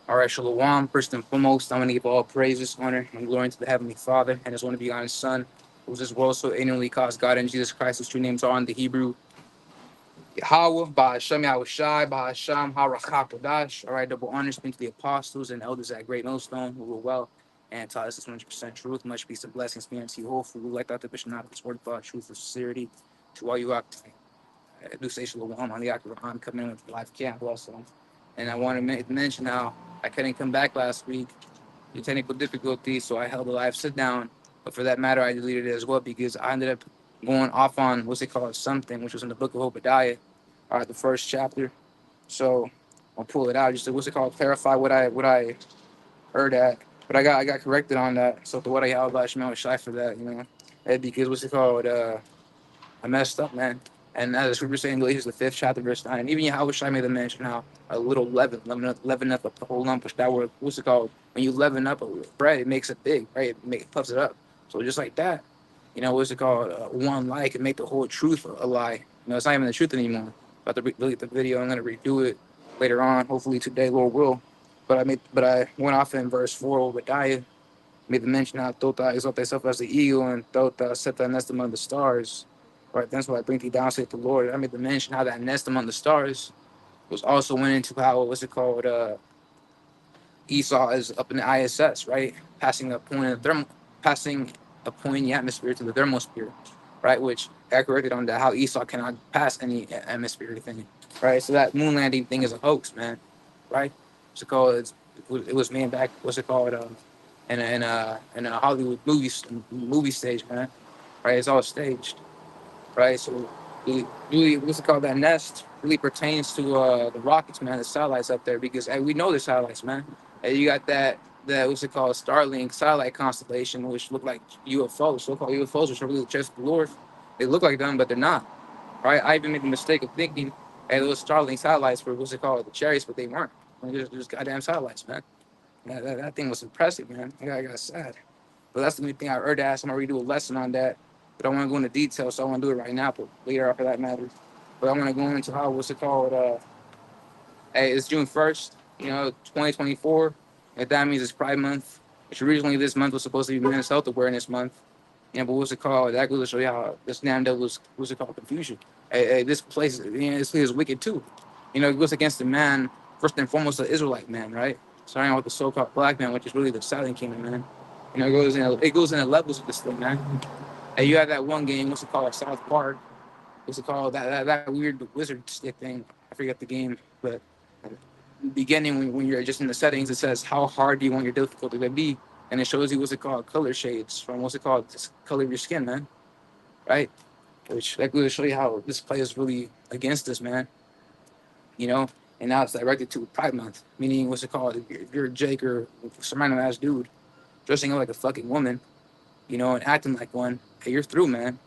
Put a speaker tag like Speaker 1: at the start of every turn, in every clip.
Speaker 1: All right, Shalom. First and foremost, I'm going to give all praises, honor, and glory to the Heavenly Father and His one to be honest Son, who was this world so ignorantly caused God and Jesus Christ, whose true names are in the Hebrew Yahweh, Bahashem Yahushai, Bahasham HaRachakodash. All right, double honors be to the apostles and elders at Great Millstone who were well and taught us this 100% truth. Much peace and blessings be unto you, hopefully, who like out the Bishop of this word, thought, truth, and sincerity to all you out do say Shalom on the Quran coming in with the live camp also. And I want to mention how I couldn't come back last week due to technical difficulties, so I held a live sit down. But for that matter, I deleted it as well because I ended up going off on what's it called something, which was in the book of Obadiah, the first chapter. So I'll pull it out just to what's it called clarify what I heard at. But I got corrected on that. So for what I held about Shemel was shy for that, because what's it called I messed up, man. And as the scripture saying in Galatians, the fifth chapter, verse 9, and even Yahweh Shai made the mention how a little leaven up a whole lump, which that word, what's it called? When you leaven up a bread, it makes it big, right? It puffs it up. So just like that, what's it called? One lie can make the whole truth a lie. It's not even the truth anymore. About to delete the video. I'm gonna redo it later on, hopefully today, Lord will. But I went off in verse 4 Obadiah, made the mention how Tota exalt thyself as the eagle and Tota set thy nest among the stars. Right, that's why I bring thee down, saith the Lord. I made the mention how that nest among the stars was also went into how what's it called? Esau is up in the ISS, right? Passing a point in the atmosphere to the thermosphere, right? Which I corrected on that how Esau cannot pass any atmosphere thing, right? So that moon landing thing is a hoax, man, right? What's it called? It was made back. What's it called? In a Hollywood movie stage, man, right? It's all staged, right? So really what's it called? That nest really pertains to the rockets, man, the satellites up there, because we know the satellites, man. And you got that what's it called? Starlink satellite constellation, which look like UFOs, so-called UFOs, which are really just the Lord. They look like them, but they're not. Right? I even made the mistake of thinking, hey, those Starlink satellites were what's it called? The chariots, but they weren't. They're just goddamn satellites, man. That thing was impressive, man. I got sad. But that's the only thing I heard ask. I'm gonna redo a lesson on that. But I want to go into detail, so I want to do it right now, but later for that matter. But I want to go into how what's it called? Hey, it's June 1st, 2024. And that means it's Pride Month, which originally this month was supposed to be Men's Health Awareness Month. But what's it called? That goes to show you how this damn devil was what's it called? Confusion. Hey, this place, this place is wicked too. It goes against the man, first and foremost, the Israelite man, right? Starting out with the so-called black man, which is really the Southern Kingdom, man. It goes in the levels of this thing, man. Hey, you have that one game, what's it called? South Park. What's it called? That weird wizard stick thing. I forget the game, but beginning when you're just in the settings, it says how hard do you want your difficulty to be, and it shows you what's it called, color shades from what's it called, this color of your skin, man, right? Which that will show you how this play is really against us, man. You know, and now it's directed to Pride Month, meaning what's it called? If you're a Jake or some random ass dude dressing up like a fucking woman, and acting like one, hey, you're through, man.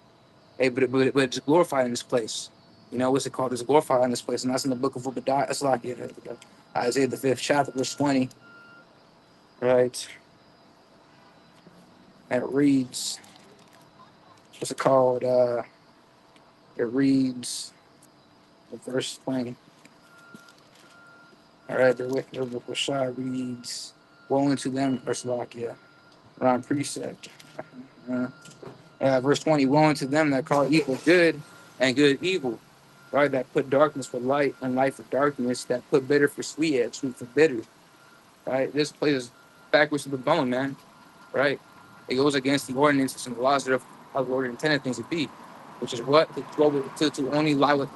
Speaker 1: Hey, but it's glorified in this place. What's it called? It's glorified in this place, and that's in the book of Obadiah. It's like Isaiah the fifth chapter, verse 20, right? And it reads, what's it called? It reads, verse 20. All right, the book of Shah reads, woe unto them, verse Lakia, around precept. Uh, verse 20, woe unto them that call evil good and good evil, right? That put darkness for light and light for darkness, that put bitter for sweet and sweet for bitter, right? This plays backwards to the bone, man, right? It goes against the ordinances and the laws that how the Lord intended things to be, which is what to only lie with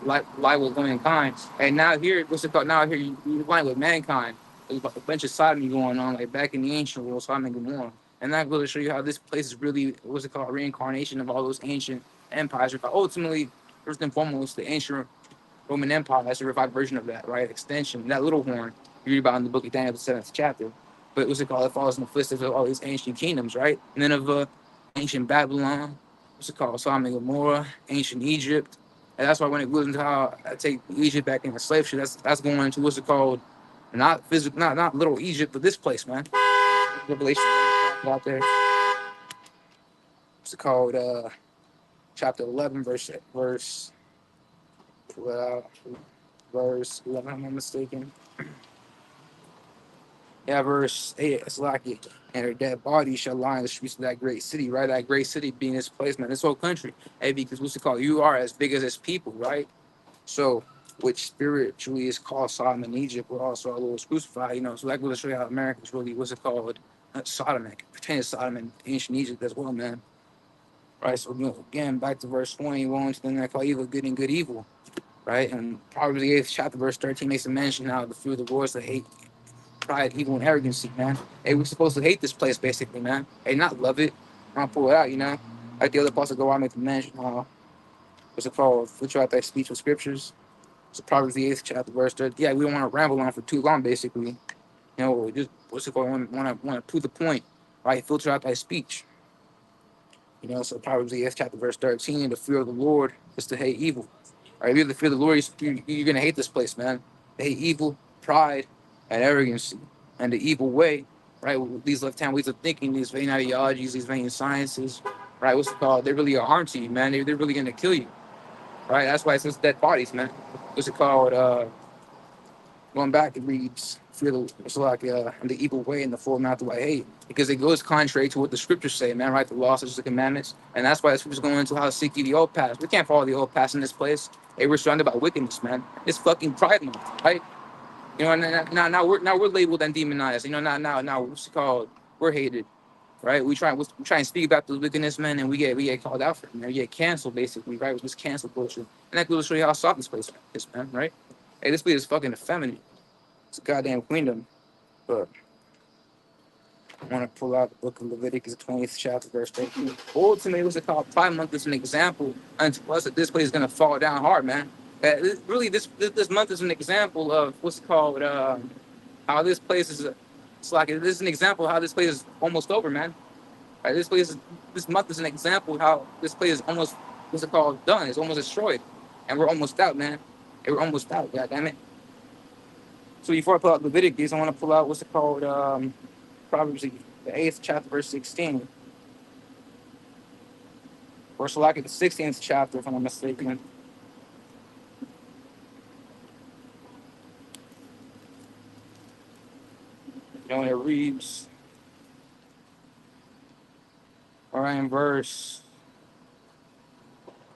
Speaker 1: mankind. And now here, what's it called? Now here you lying with mankind. There's a bunch of sodomy going on, like back in the ancient world, Sodom and Gomorrah. And that goes to show you how this place is really, what's it called, reincarnation of all those ancient empires. Ultimately, first and foremost, the ancient Roman Empire. That's a revived version of that, right? Extension. That little horn you read about in the book of Daniel, the seventh chapter. But what's it called? It follows in the footsteps of all these ancient kingdoms, right? Nineveh, ancient Babylon, what's it called? Sodom and Gomorrah, ancient Egypt. And that's why when it goes into how I take Egypt back into slave ship, that's going into what's it called? Not physical, not little Egypt, but this place, man. Revelation out there. What's it called? Chapter 11, verse 11, if I'm not mistaken. Yeah, verse 8, it's like it. And her dead body shall lie in the streets of that great city, right? That great city being this place, man, this whole country. Hey, because what's it called? You are as big as its people, right? So, which spiritually is called Sodom and Egypt, were also all those crucified, you know. So, like, we'll show you how America's really, what's it called? Sodom, pertaining to Sodom and ancient Egypt as well, man. Right? So, you know, again, back to verse 20, one to them that call evil good and good evil, right? And Proverbs the 8th chapter, verse 13 makes a mention how the fruit of the Lord is to hate pride, evil, and arrogancy, man. Hey, we're supposed to hate this place, basically, man. Hey, not love it. Not pull it out, you know. Like the other apostle go out and make the mention, what's it called? Filter out that speech with scriptures. So Proverbs the 8th chapter, verse 30. Yeah, we don't want to ramble on for too long, basically. You know, just what's it called? Want to prove the point, right? Filter out that speech. You know, so Proverbs the 8th chapter, verse 13. The fear of the Lord is to hate evil. Right? If you have the fear of the Lord, you're gonna hate this place, man. They hate evil, pride, and arrogance, and the evil way. Right? These left-hand ways of thinking, these vain ideologies, these vain sciences. Right? What's it called? They really are harm to you, man. They're really gonna kill you. Right? That's why it says dead bodies, man. What's it called? Going back, it reads, fear the, it's like the evil way and the full mouth do I hate. Because it goes contrary to what the scriptures say, man, right? The law, such as the commandments. And that's why the scriptures going into how to seek ye the old paths. We can't follow the old paths in this place. Hey, we're surrounded by wickedness, man. It's fucking pride month, right? You know, and now we're labeled and demonized. You know, now what's it called? We're hated, right? We try and speak about the wickedness, man, and we get called out for it, man. We get canceled, basically, right? With this cancel culture. And that goes to show you how soft this place is, man, right? Hey, this place is fucking effeminate. It's a goddamn queendom. But I want to pull out the book of Leviticus, 20th chapter, verse 13. Ultimately, what's it called? Pride month is an example unto us that this place is going to fall down hard, man. Really, this month is an example of what's it called, how this place is. It's like this is an example of how this place is almost over, man. Right? This month is an example of how this place is almost, what's it called, done. It's almost destroyed, and we're almost out, man. And we're almost out. God damn it. So before I pull out Leviticus, I want to pull out what's it called, Proverbs the 8th chapter, verse 16. Or so like the 16th chapter, if I'm not mistaken. You know, it reads, all right, in verse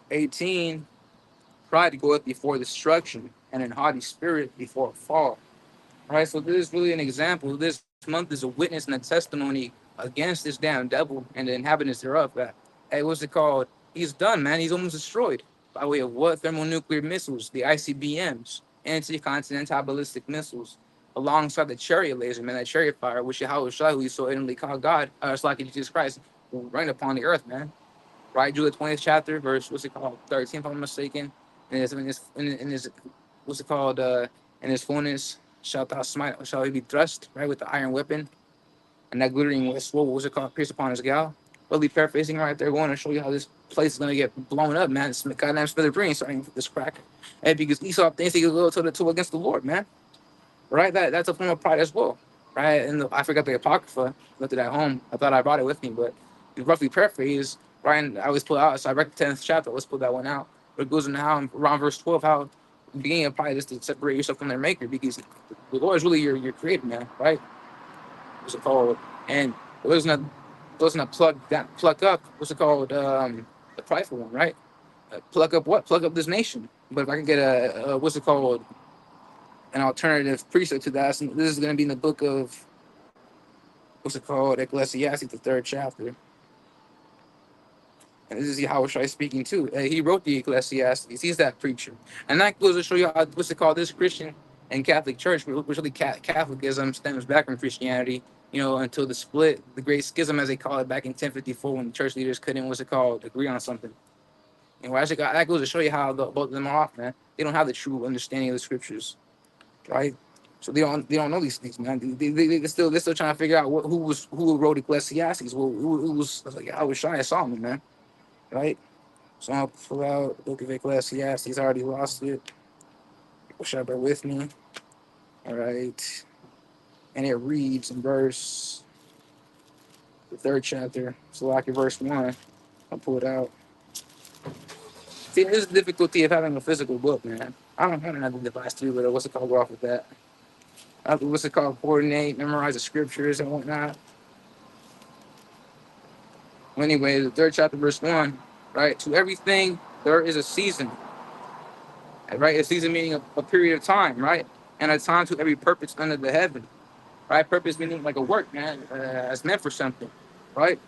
Speaker 1: 18, pride goeth before destruction, and an haughty spirit before a fall. All right, so this is really an example. This month is a witness and a testimony against this damn devil and the inhabitants thereof. That, hey, what's it called? He's done, man. He's almost destroyed by way of what? Thermonuclear missiles, the ICBMs, anti-continental ballistic missiles, alongside the chariot laser, man, that chariot fire, which Yahweh Shai, who you so evidently called God, it's like Jesus Christ, rain upon the earth, man. Right, Jude the 20th chapter, verse, what's it called? 13, if I'm not mistaken. And it's what's it called? In his fullness shall he be thrust, right, with the iron weapon, and that glittering sword, what's it called? Pierced upon his gal. Really paraphrasing right there, going to show you how this place is gonna get blown up, man. It's goddamn smithereens starting with this crack. And because Esau thinks he could go toe to toe against the Lord, man. Right? That's a form of pride as well. Right? And I forgot the Apocrypha, left it at home. I thought I brought it with me, but roughly paraphrase, right? And I always pull out, so I read the 10th chapter, let's pull that one out. But it goes into how around verse 12, how the beginning of pride is to separate yourself from their maker, because the Lord is really your creator, man, right? What's it called? And it doesn't pluck up, what's it called? The prideful one, right? Pluck up what? Pluck up this nation. But if I can get a what's it called? An alternative precept to that. So this is going to be in the book of, what's it called? Ecclesiastes, the third chapter. And this is Yahweh speaking too. He wrote the Ecclesiastes. He's that preacher. And that goes to show you how, what's it called? This Christian and Catholic Church, which really Catholicism stems back from Christianity, you know, until the split, the Great Schism, as they call it, back in 1054, when the church leaders couldn't, what's it called, agree on something. And that goes to show you how both of them are off, man. They don't have the true understanding of the scriptures, right? So they don't know these things, man. They're still trying to figure out who wrote Ecclesiastes. Well, who was like I was shy of Solomon, man, right? So I'll pull out the book of Ecclesiastes. I already lost it. Wish I bear with me. All right, and it reads in the third chapter. So like in verse 1, I'll pull it out. See, there's the difficulty of having a physical book, man. I don't have the device to do, but what's it called? Go off with that. what's it called? Coordinate, memorize the scriptures and whatnot. Well, anyway, the third chapter, verse 1, right? To everything there is a season, right? A season meaning a period of time, right? And a time to every purpose under the heaven, right? Purpose meaning like a work, man, as meant for something, right?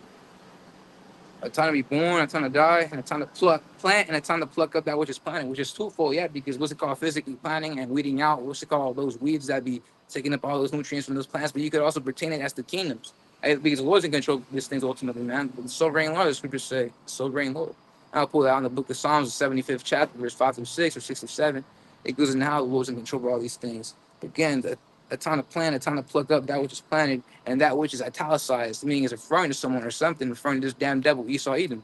Speaker 1: A time to be born, a time to die, and a time to plant, and a time to pluck up that which is planted, which is twofold, yeah, because what's it called, physically planting and weeding out, what's it called, those weeds that be taking up all those nutrients from those plants, but you could also pertain it as the kingdoms, right? Because the Lord's in control of these things ultimately, man. The sovereign Lord, the scriptures say, sovereign Lord. I'll pull that out in the book of Psalms, the 75th chapter, verse 5 through 6 or 6 through 7. It goes into how the Lord's in control of all these things. Again, a time to plant, a time to pluck up that which is planted, and that which is italicized, meaning is referring to someone or something, referring to this damn devil, Esau, Edom.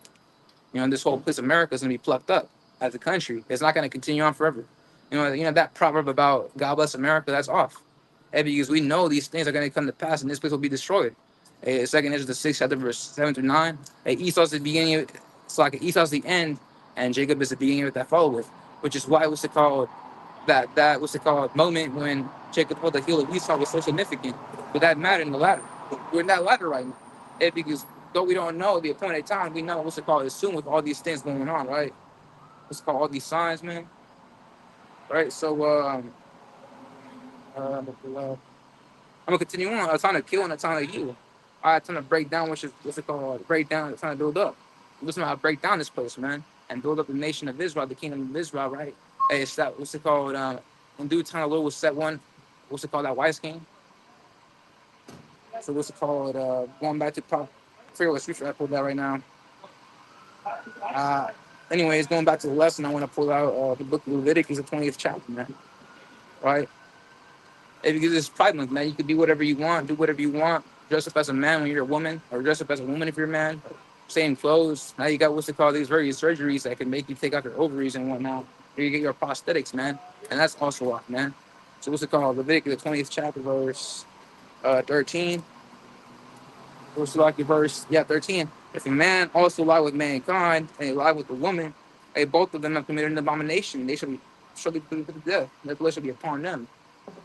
Speaker 1: You know, this whole place, America, is going to be plucked up as a country. It's not going to continue on forever. You know that proverb about God bless America, that's off. And because we know these things are going to come to pass, and this place will be destroyed. Second Ezra the 6th chapter, verse 7 through 9. Esau's the beginning of it. It's like Esau's the end, and Jacob is the beginning of it that follow with, which is why what's it called, that what's it called, moment when Jacob pulled the heel of Esau was so significant. But that mattered in the ladder. We're in that ladder right now. Because though we don't know the appointed time, we know what's it called is soon with all these things going on, right? What's it called, all these signs, man. Right? So I'm gonna continue on. A time to kill and a time to heal. All right, time to break down what's it called? Break down, time to build up. Listen to how to break down this place, man, and build up the nation of Israel, the kingdom of Israel, right? Hey, it's that what's it called? In due time, the Lord will set one. What's it called? That wise king. So what's it called? Going back to I forget what scripture I pulled out right now. Uh, Anyways, going back to the lesson, I want to pull out the book of Leviticus, the 20th chapter, man. Right? Because it's Pride Month, man. You can do whatever you want, do whatever you want. Dress up as a man when you're a woman, or dress up as a woman if you're a man. Same clothes. Now you got what's it called? These various surgeries that can make you take out your ovaries and whatnot. Or you get your prosthetics, man. And that's also off, man. So what's it called? Leviticus, the 20th chapter, verse 13. What's like verse 13. If a man also lie with mankind and he lie with a woman, both of them have committed an abomination. They shall be surely put to death. Their blood shall be upon them.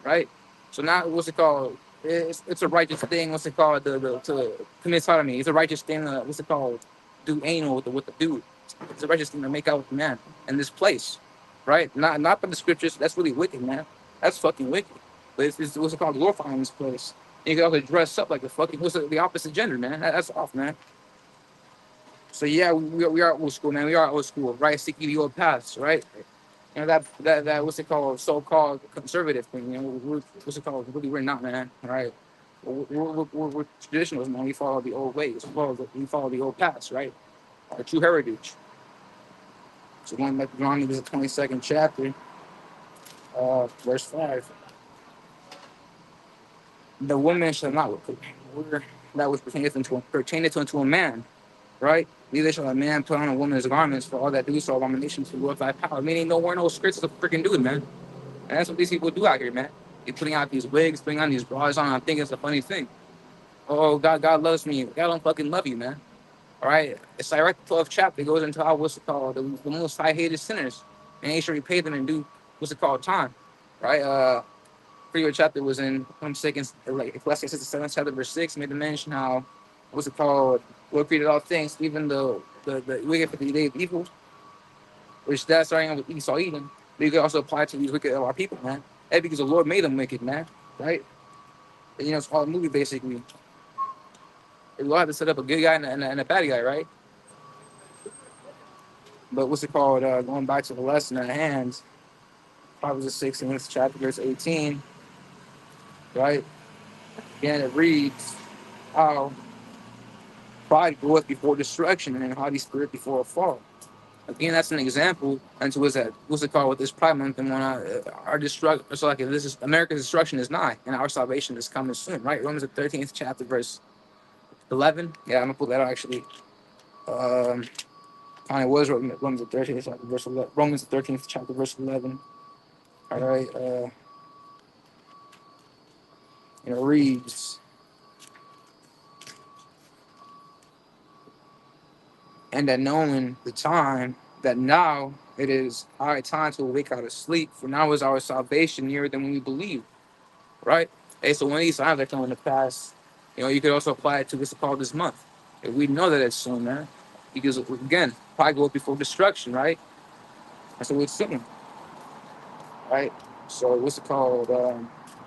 Speaker 1: Right? So now what's it called? It's a righteous thing. What's it called? To commit sodomy. It's a righteous thing. What's it called? Do anal with the dude. It's a righteous thing to make out with the man in this place, right? Not by the scriptures. That's really wicked, man. That's fucking wicked. But it's what's it called? Glorifying this place. You can also dress up like the opposite gender, man. That's off, man. So yeah, we are old school, man. We are old school, right? Seeking the old paths, right? You know that what's it called, so-called conservative thing. You know, what's it called? Really, we're not, man. Right? We're traditionalists, man. We follow the old ways. We follow the old paths, right? Our true heritage. So going back to Deuteronomy, this is the 22nd chapter, verse 5. The woman shall not wear that which pertaineth unto a man, right? Neither shall a man put on a woman's garments, for all that do so abomination to glorify power. Meaning, don't wear no skirts as a freaking dude, man. And that's what these people do out here, man. They're putting out these wigs, putting on these bras on. I think it's a funny thing. Oh, God loves me. God don't fucking love you, man. All right? It's like right, the 12th chapter. It goes into how, what's it called? The most high hated sinners. And he should repay them and do, what's it called, time. Right? Previous chapter was in, I'm second, like Ecclesiastes 7th chapter, verse 6, made the mention how, what's it called? Lord created all things, even the wicked for the day of evil, which that's starting with Esau Edom. But you can also apply to these wicked of our people, man. That's because the Lord made them wicked, man. Right? And, it's all a movie, basically. The Lord had to set up a good guy and a bad guy, right? But what's it called? Going back to the lesson at hand, Proverbs 16th chapter, verse 18, right? Again, it reads how pride goeth before destruction and haughty spirit before a fall. Again, that's an example into what's it called with this Pride Month and when our destruction. So like, if this is America's destruction is nigh and our salvation is coming soon, right? Romans the 13th chapter, verse 11. Yeah, I'm gonna pull that out actually. It was Romans the 13th chapter, verse 11. Romans the 13th chapter, verse 11. All right. It reads, and that knowing the time, that now it is our time to awake out of sleep, for now is our salvation nearer than we believe. Right? Hey, so when these signs are coming to pass, you could also apply it to what's called this month. And we know that it's soon, man. Because again, probably go before destruction, right? And so it's soon, right? So what's it called?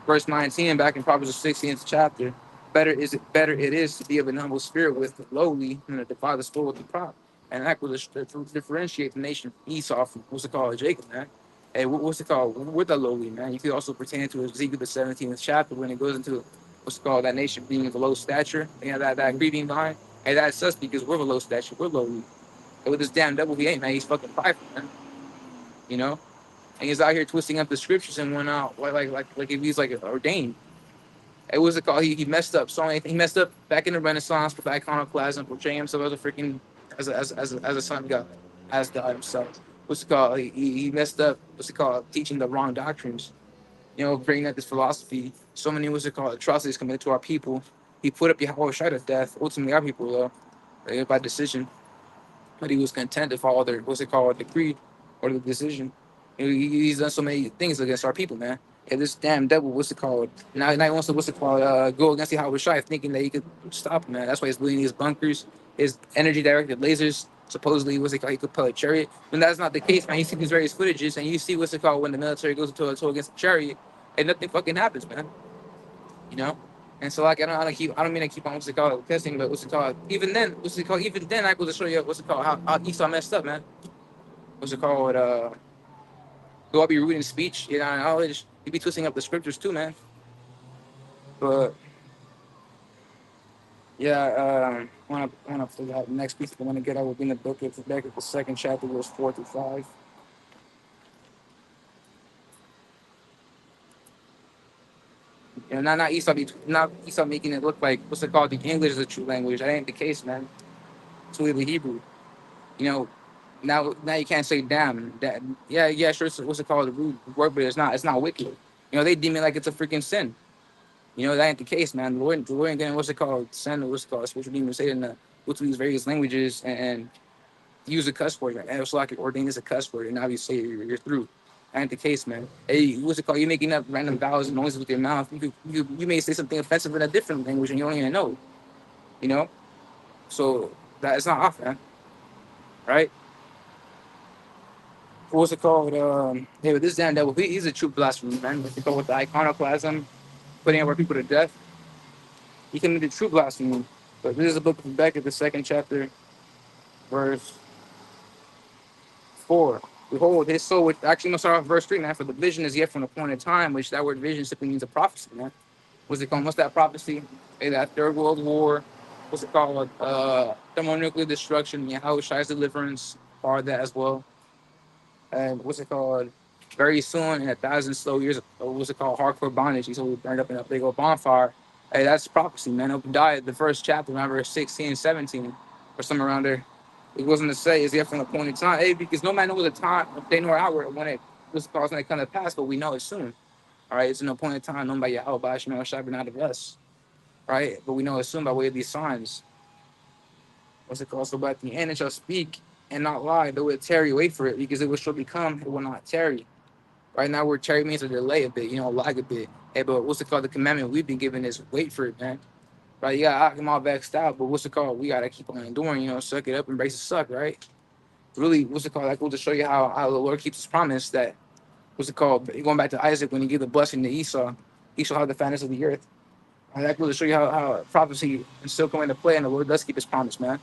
Speaker 1: Verse 19, back in Proverbs the 16th chapter. Better it is to be of an humble spirit with the lowly than to divide the spoil with the proud. And that will differentiate the nation from Esau from what's it called, Jacob, man. Hey, what's it called? We're the lowly, man. You could also pertain to Ezekiel the 17th chapter when it goes into what's it called, that nation being of low stature. That grieving behind. Hey, that's us because we're of low stature. We're lowly. And with this damn devil, he ain't, man. He's fucking prideful, man. You know? And he's out here twisting up the scriptures and whatnot, like if he's like ordained. It was a call. He messed up. So he messed up back in the Renaissance with iconoclasm, portraying himself as a freaking as a son of God, as God himself. What's it called? He messed up. What's it called? Teaching the wrong doctrines. Bringing up this philosophy. So many what's it called atrocities committed to our people. He put up Yahweh Shai to death. Ultimately, our people by decision, but he was content to follow their what's it called decree or the decision. He's done so many things against our people, man. And this damn devil, what's it called? Now he wants to what's it called? Go against the Howard Shai, thinking that he could stop him, man. That's why he's building these bunkers, his energy directed lasers. Supposedly, what's it called? He could pull a chariot. When that's not the case, man. You see these various footages, and you see what's it called when the military goes into a tour against a chariot, and nothing fucking happens, man. You know. And so like I don't mean to keep on what's it called testing, but what's it called? Even then, what's it called? Even then, I go to show you what's it called? How Esau messed up, man. What's it called? Go up be reading speech, knowledge. You be twisting up the scriptures too, man. But yeah, wanna figure out the next piece I want to get out within the book. It's back at the second chapter, verse 4 through 5. Not Esau making it look like what's it called? The English is a true language. That ain't the case, man. It's really the Hebrew. You know, now you can't say damn. That yeah, sure. What's it called? The rude word, but it's not wicked. They deem it like it's a freaking sin. That ain't the case, man. The Lord ain't getting what's it called? Sin or what's it called? Spiritual demons say in the with these various languages and use a cuss word. And it's like ordained as a cuss word, and now you say you're through. That ain't the case, man. Hey, what's it called? You're making up random vowels and noises with your mouth. You may say something offensive in a different language and you don't even know. You know, so that it's not off, man. Right? What's it called? Hey, but this damn devil, he's a true blasphemer, man. What's it called with the iconoclasm, putting our people to death? He committed true blasphemy. But this is the book of Habakkuk, the second chapter, verse 4. Behold, his soul, actually, no, start off verse 3, man. For the vision is yet for an appointed time, which that word vision simply means a prophecy, man. What's it called? What's that prophecy? Hey, that Third World War. What's it called? Thermonuclear destruction, Yahweh Shai's deliverance, part of that as well. And what's it called? Very soon, in 1,000 slow years, what's it called? Hardcore bondage. He's always burned up in a big old bonfire. Hey, that's prophecy, man. Obadiah, the first chapter, remember 16, 17, or somewhere around there. It wasn't to say is yet from an appointed time. Hey, because no man knows the time, day nor hour when it was caused when it come to pass, but we know it soon. All right, it's an appointed time known by Yahweh, by Shemel Shai, but not of us. Right? But we know it soon by way of these signs. What's it called? So, but at the end it shall speak and not lie, though it tarry, wait for it, because it will surely come, it will not tarry. Right now, where tarry means to delay a bit, lag a bit. Hey, but what's it called? The commandment we've been given is wait for it, man. Right? You gotta knock them all back out, but what's it called? We gotta keep on enduring, suck it up, embrace the suck, right? Really, what's it called? Like, we'll just show you how the Lord keeps his promise that, what's it called? Going back to Isaac when he gave the blessing to Esau, Esau had the fatness of the earth. And that will show you how prophecy is still coming into play, and the Lord does keep his promise, man.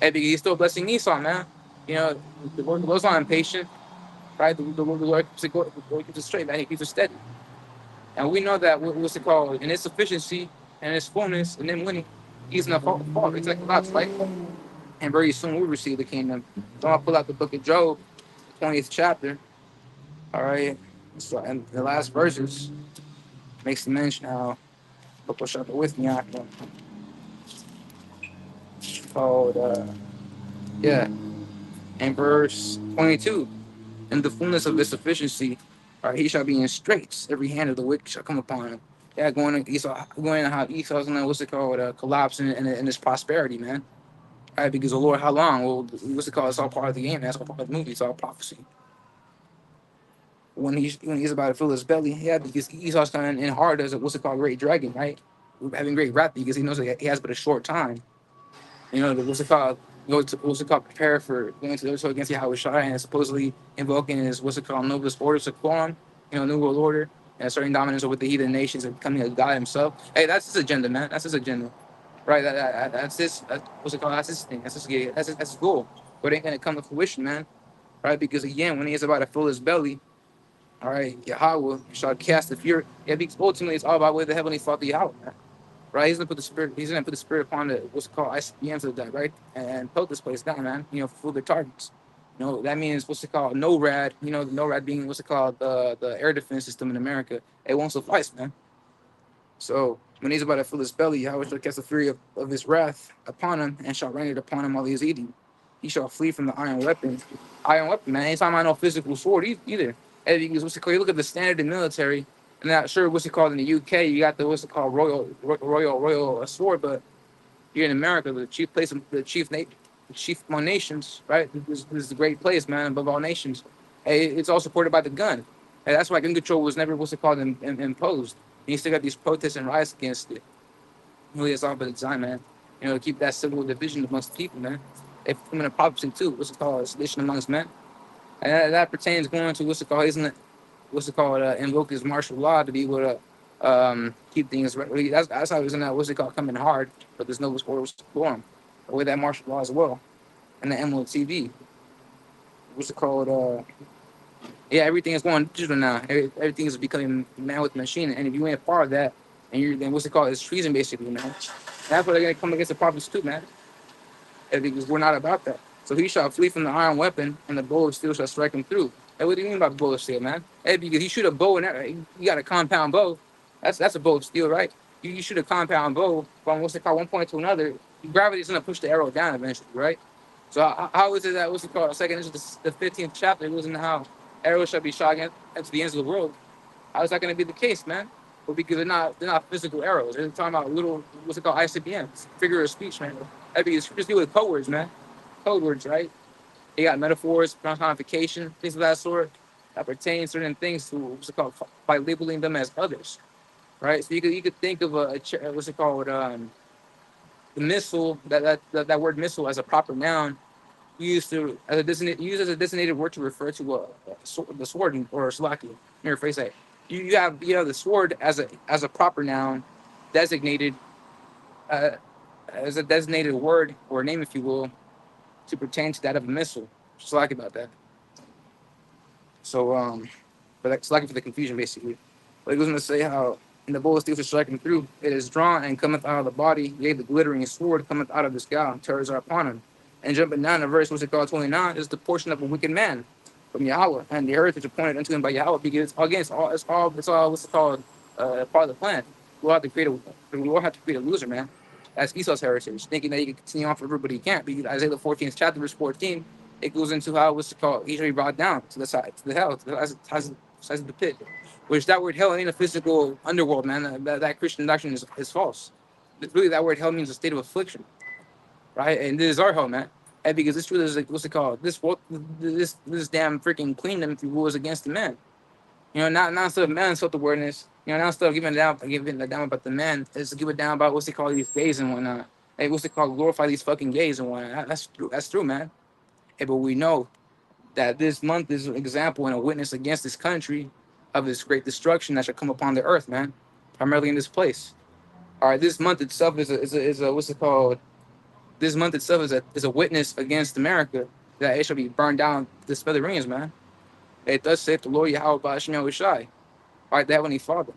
Speaker 1: And because he's still blessing Esau, man. The Lord's not impatient, right? The Lord keeps it straight, man. He keeps it steady. And we know that, what's it called? In its sufficiency and its fullness, and then winning, he's not fault. It's like God's right? And very soon we'll receive the kingdom. So I'll pull out the book of Job, 20th chapter. All right. So, and the last verses makes the mention how, look what's up with me, called, yeah, and verse 22. In the fullness of his sufficiency, he shall be in straits. Every hand of the wicked shall come upon him. Yeah, going into how Esau's gonna what's it called, collapse in his prosperity, man. All right, because the Lord, how long? Well, what's it called? It's all part of the game. That's all part of the movie. It's all prophecy. when he's about to fill his belly, yeah, because Esau's coming in hard as a, what's it called, great dragon, right? Having great wrath because he knows that he has but a short time. You know, what's it called? Go to what's it called? Prepare for going to the so against Yahweh Shai and supposedly invoking his what's it called? Novus Order Secorum, New World Order, and asserting dominance over the heathen nations and becoming a god himself. Hey, that's his agenda, man. That's his agenda, right? That's his. What's it called? That's his thing. That's his goal. But it ain't gonna come to fruition, man. Right? Because again, when he is about to fill his belly, all right, Yahweh shall cast the fury. Yeah, because ultimately it's all about where the heavenly Father Yahweh, man. Right? He's gonna put the spirit. He's gonna put the spirit upon the what's called ICBMs of that, right? And pelt this place down, man. For their targets. That means what's it called? NORAD. The NORAD being what's it called? The air defense system in America. It won't suffice, man. So when he's about to fill his belly, Yahweh shall cast the fury of his wrath upon him and shall rain it upon him while he is eating. He shall flee from the iron weapon. Iron weapon, man. Anytime I know physical sword either. And because what's it called? You look at the standard in military, and not sure what's it called in the UK. You got the what's it called royal sword, but here in America, the chief among nations, right? This is a great place, man, above all nations. Hey, it's all supported by the gun. Hey, that's why gun control was never what's it called imposed. And you still got these protests and riots against it. Really, it's all by design, man. To keep that civil division amongst people, man. They come in a prophecy too. What's it called? Sedition amongst men. And that pertains going to what's it called? Isn't it? What's it called? Invoke his martial law to be able to keep things. That's how it's in that. What's it called? Coming hard, but there's no sports form. With that martial law as well, and the Emerald TV. What's it called? Yeah, everything is going digital now. Everything is becoming man with machine, and if you ain't a part of that, and you're then what's it called? It's treason, basically, man. That's what they're gonna come against the prophets too, man. Because we're not about that. So he shall flee from the iron weapon, and the bow of steel shall strike him through. Hey, what do you mean by bow of steel, man? Hey, because you shoot a bow and you got a compound bow. That's a bow of steel, right? You shoot a compound bow from what's it called, one point to another. Gravity is gonna push the arrow down eventually, right? So how is it that what's it called? Second into the 15th chapter, it was in how arrows shall be shot into the ends of the world. How is that gonna be the case, man? Well, because they're not physical arrows. They're talking about little what's it called, ICBMs, figure of speech, man. That'd be just deal with code words, man. Code words, right? They got metaphors, personification, things of that sort that pertain to certain things to what's it called by labeling them as others, right? So you could think of what's it called the missile that word missile as a proper noun used as a designated word to refer to the sword or slaki. Let me rephrase that. You have the sword as a proper noun designated uh, as a designated word or name, if you will, to pertain to that of a missile. Slack about that. So but that's slacking for the confusion basically. But he goes on to say how in the bow of steel for striking through, it is drawn and cometh out of the body, yea, the glittering sword cometh out of the sky, terrors are upon him. And jumping down to verse, what's it called, 29, is the portion of a wicked man from Yahweh, and the heritage appointed unto him by Yahweh, because again, it's all what's it called, part of the plan. We all have to create a loser, man. That's Esau's heritage, thinking that he can continue on forever, but he can't. Because Isaiah the 14th chapter, verse 14, it goes into how what's it called, he shall be brought down to the side, to the hell, to the size of the pit. Which that word hell ain't a physical underworld, man. That Christian doctrine is false. Really, that word hell means a state of affliction, right? And this is our hell, man. And because this truth is like, what's it called? This damn freaking queendom, if you will, is against the man. Not instead of man self awareness. Now instead of giving a down about the man, is to give it down about what's it called, these gays and whatnot. Hey, what's it called? Glorify these fucking gays and whatnot. That's true. That's true, man. Hey, but we know that this month is an example and a witness against this country of this great destruction that shall come upon the earth, man. Primarily in this place. All right, this month itself is a what's it called? This month itself is a witness against America that it shall be burned down to smithereens, man. It does say the Lord Yahweh Ba'ashem Yahushai, right? The Heavenly Father.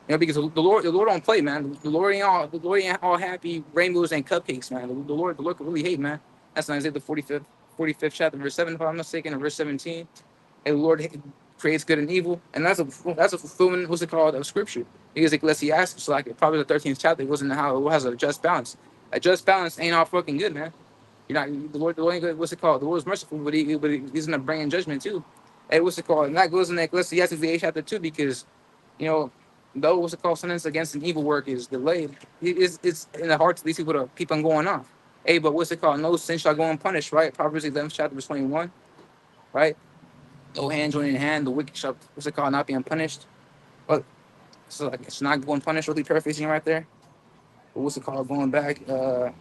Speaker 1: Because the Lord don't play, man. The Lord ain't all happy rainbows and cupcakes, man. The Lord can really hate, man. That's in Isaiah the 45th chapter, verse 7, if I'm not mistaken, and verse 17. And the Lord creates good and evil, and that's a fulfillment. What's it called, of Scripture? Because Ecclesiastes, like probably the 13th chapter, it wasn't how it has a just balance. A just balance ain't all fucking good, man. The Lord ain't good. What's it called? The Lord is merciful, but he's gonna bring in judgment too. Hey, what's it called? And that goes in Ecclesiastes the 8th chapter too, because you know, though what's it called, sentence against an evil work is delayed, it's in the hearts of these people to keep on going off. Hey, but what's it called? No sin shall go unpunished, right? Proverbs 11th chapter verse 21, right? No hand joining hand, the wicked shall, what's it called, not being punished. But so like it's not going punished, really paraphrasing right there. But what's it called, going back to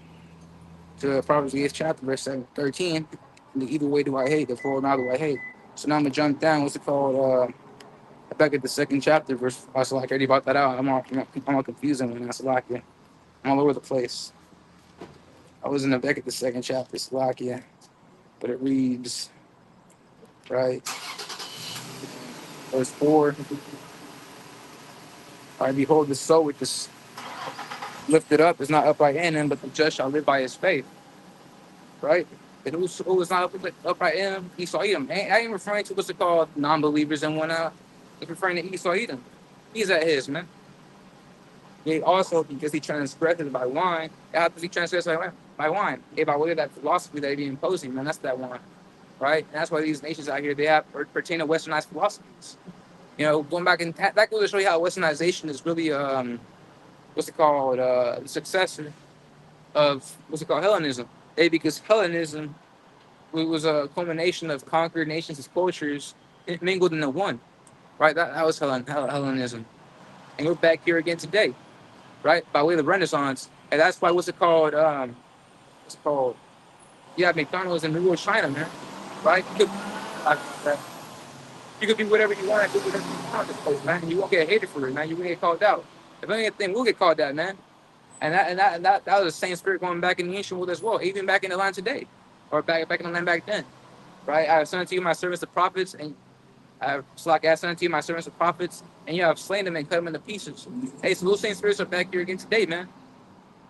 Speaker 1: Proverbs the 8th chapter, verse 13. The either way do I hate, the four now do I hate. So now I'm gonna jump down, what's it called, back at the second chapter, verse, so like I already brought that out. I'm all confusing when that's like I'm all over the place. I was in the back at the second chapter, Slovakia, but it reads, right, verse 4. I behold, the soul which is lifted up is not upright in him, but the just shall live by his faith, right? And who was not upright in him? Esau Edom. I ain't referring to what's it called, non believers and whatnot. It's referring to Esau Edom. He's at his, man. He also, because he transgressed by wine, how does he transgress by wine? By wine. By way of that philosophy that he be imposing, man. That's that wine, right? And that's why these nations out here, they have pertain to westernized philosophies. Going back and that goes to show you how westernization is really what's it called, the successor of what's it called, Hellenism. Because Hellenism was a culmination of conquered nations' cultures mingled into one, right? That was Hellenism, and we're back here again today, right? By way of the Renaissance, and that's why what's it called, what's it called? Yeah, McDonald's in New China, man, right? You could be whatever you want to do, whatever you want, this place, man. You won't get hated for it, man. You won't get called out. If anything, we'll get called out, man. And that was the same spirit going back in the ancient world as well, even back in the land today, or back in the land back then, right? I have sent unto you my servants the prophets, and I have sent unto you my servants the prophets, and you have slain them and cut them into pieces. Hey, so those same spirits are back here again today, man.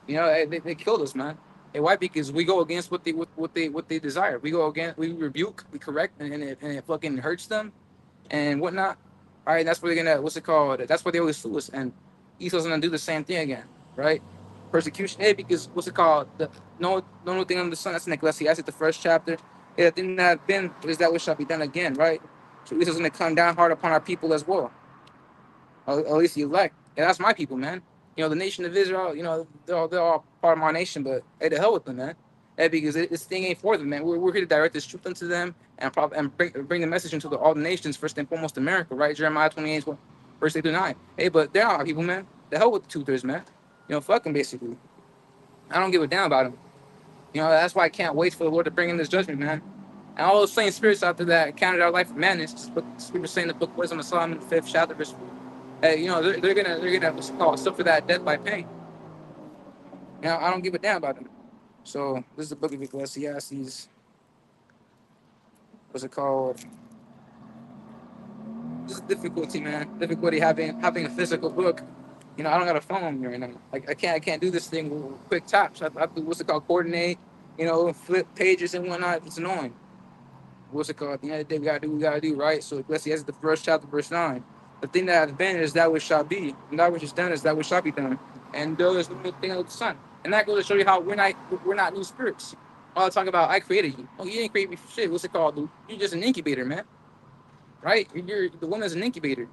Speaker 1: They killed us, man. Hey, why? Because we go against what they desire. We go against, we rebuke, we correct, and it fucking hurts them and whatnot. All right, that's where they're gonna, what's it called? That's why they always sue us, and Esau's gonna do the same thing again, right? Persecution, because what's it called? No thing under the sun. That's in Ecclesiastes, the first chapter. Yeah, the thing that has been is that which shall be done again, right? So Esau's gonna come down hard upon our people as well, or at least the elect. And that's my people, man. The nation of Israel. They're all part of my nation, but hey, the hell with them, man. Hey, because this thing ain't for them, man. We're here to direct this truth unto them and bring the message into all the nations, first and foremost America, right? Jeremiah 28, verse 8 through 9. Hey, but they're not our people, man. The hell with the truthers, man. Fuck them, basically. I don't give a damn about them. That's why I can't wait for the Lord to bring in this judgment, man. And all those same spirits out there that counted our life of madness, we were saying the book Wisdom of Solomon, the 5th chapter, verse 4. Hey, they're gonna what's it called, suffer that death by pain. I don't give a damn about them. So this is the book of Ecclesiastes. What's it called? This is difficulty, man. Difficulty having a physical book. I don't got a phone on me right now. Like I can't do this thing with quick taps. I have to, what's it called, coordinate. Flip pages and whatnot. It's annoying. What's it called? At the end of the day, we gotta do what we gotta do, right? So Ecclesiastes, the first chapter, verse 9. The thing that has been is that which shall be, and that which is done is that which shall be done. And there is no thing under the sun. And that goes to show you how we're not new spirits. All I talk about, I created you. Oh, you didn't create me for shit. What's it called, dude? You're just an incubator, man. Right? The one that's an incubator.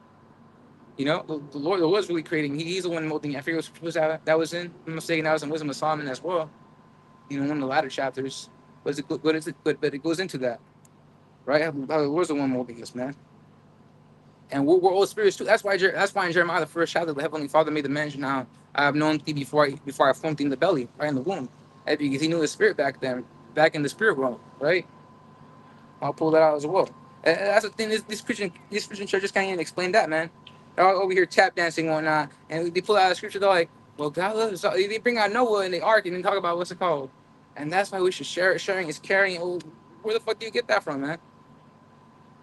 Speaker 1: The Lord was really creating. He's the one molding. I forget what was that was in. I'm mistaken. That was in Wisdom of Solomon as well. One of the latter chapters. But it goes into that, right? How the Lord's the one molding us, man. And we're all spirits too. That's why in Jeremiah, the first chapter, the Heavenly Father made the mention how I have known thee before I formed thee in the belly, right in the womb. And because he knew the spirit back then, back in the spirit realm, right? I'll pull that out as well. And that's the thing. These Christian churches can't even explain that, man. They're all over here tap dancing and whatnot, and they pull out the scripture. They're like, "Well, God loves." So they bring out Noah and the ark, and then talk about what's it called. And that's why we should share it. Sharing is caring. Oh, where the fuck do you get that from, man?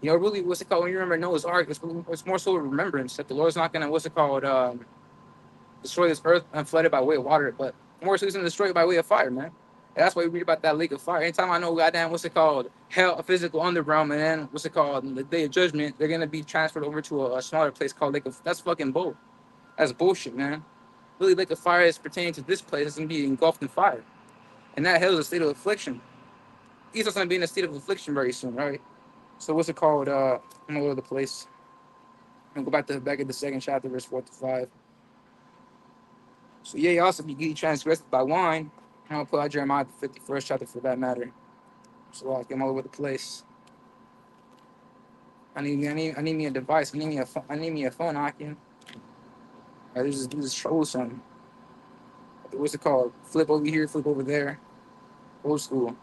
Speaker 1: Really, what's it called? When you remember Noah's Ark, it's more so a remembrance that the Lord's not gonna, what's it called, destroy this earth and flood it by way of water, but more so he's gonna destroy it by way of fire, man. And that's why we read about that lake of fire. Anytime I know, goddamn, what's it called, hell, a physical underground, and then what's it called, the day of judgment, they're gonna be transferred over to a smaller place called Lake of. That's fucking bull. That's bullshit, man. Really, Lake of Fire is pertaining to this place. It's gonna be engulfed in fire, and that hell is a state of affliction. He's also gonna be in a state of affliction very soon, right? So what's it called? I'm all over the place. I'm gonna go back at the second chapter, verse 4 to 5. So yeah, you also be transgressed by wine. And I'll pull out Jeremiah the 51st chapter for that matter. So I'm all over the place. I need me a device. I need me a phone. I can. This is troublesome. What's it called? Flip over here, flip over there. Old school.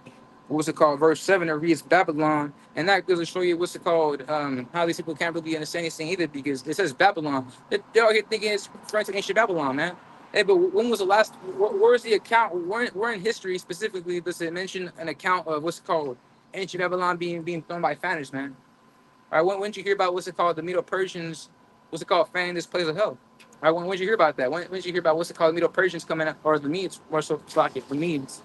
Speaker 1: What's it called? Verse 7, it reads Babylon. And that goes to show you what's it called, how these people can't really understand this thing either, because it says Babylon. They're all here thinking it's referring to ancient Babylon, man. Hey, but when was the last, where's the account? Where in history specifically does it mention an account of what's it called, ancient Babylon being thrown by fanners, man? All right, when did you hear about what's it called, the Medo Persians, what's it called, fanning this place of hell? All right, when did you hear about that? When did you hear about what's it called, the Medo Persians coming up, or the Medes, more so, like it, the Medes,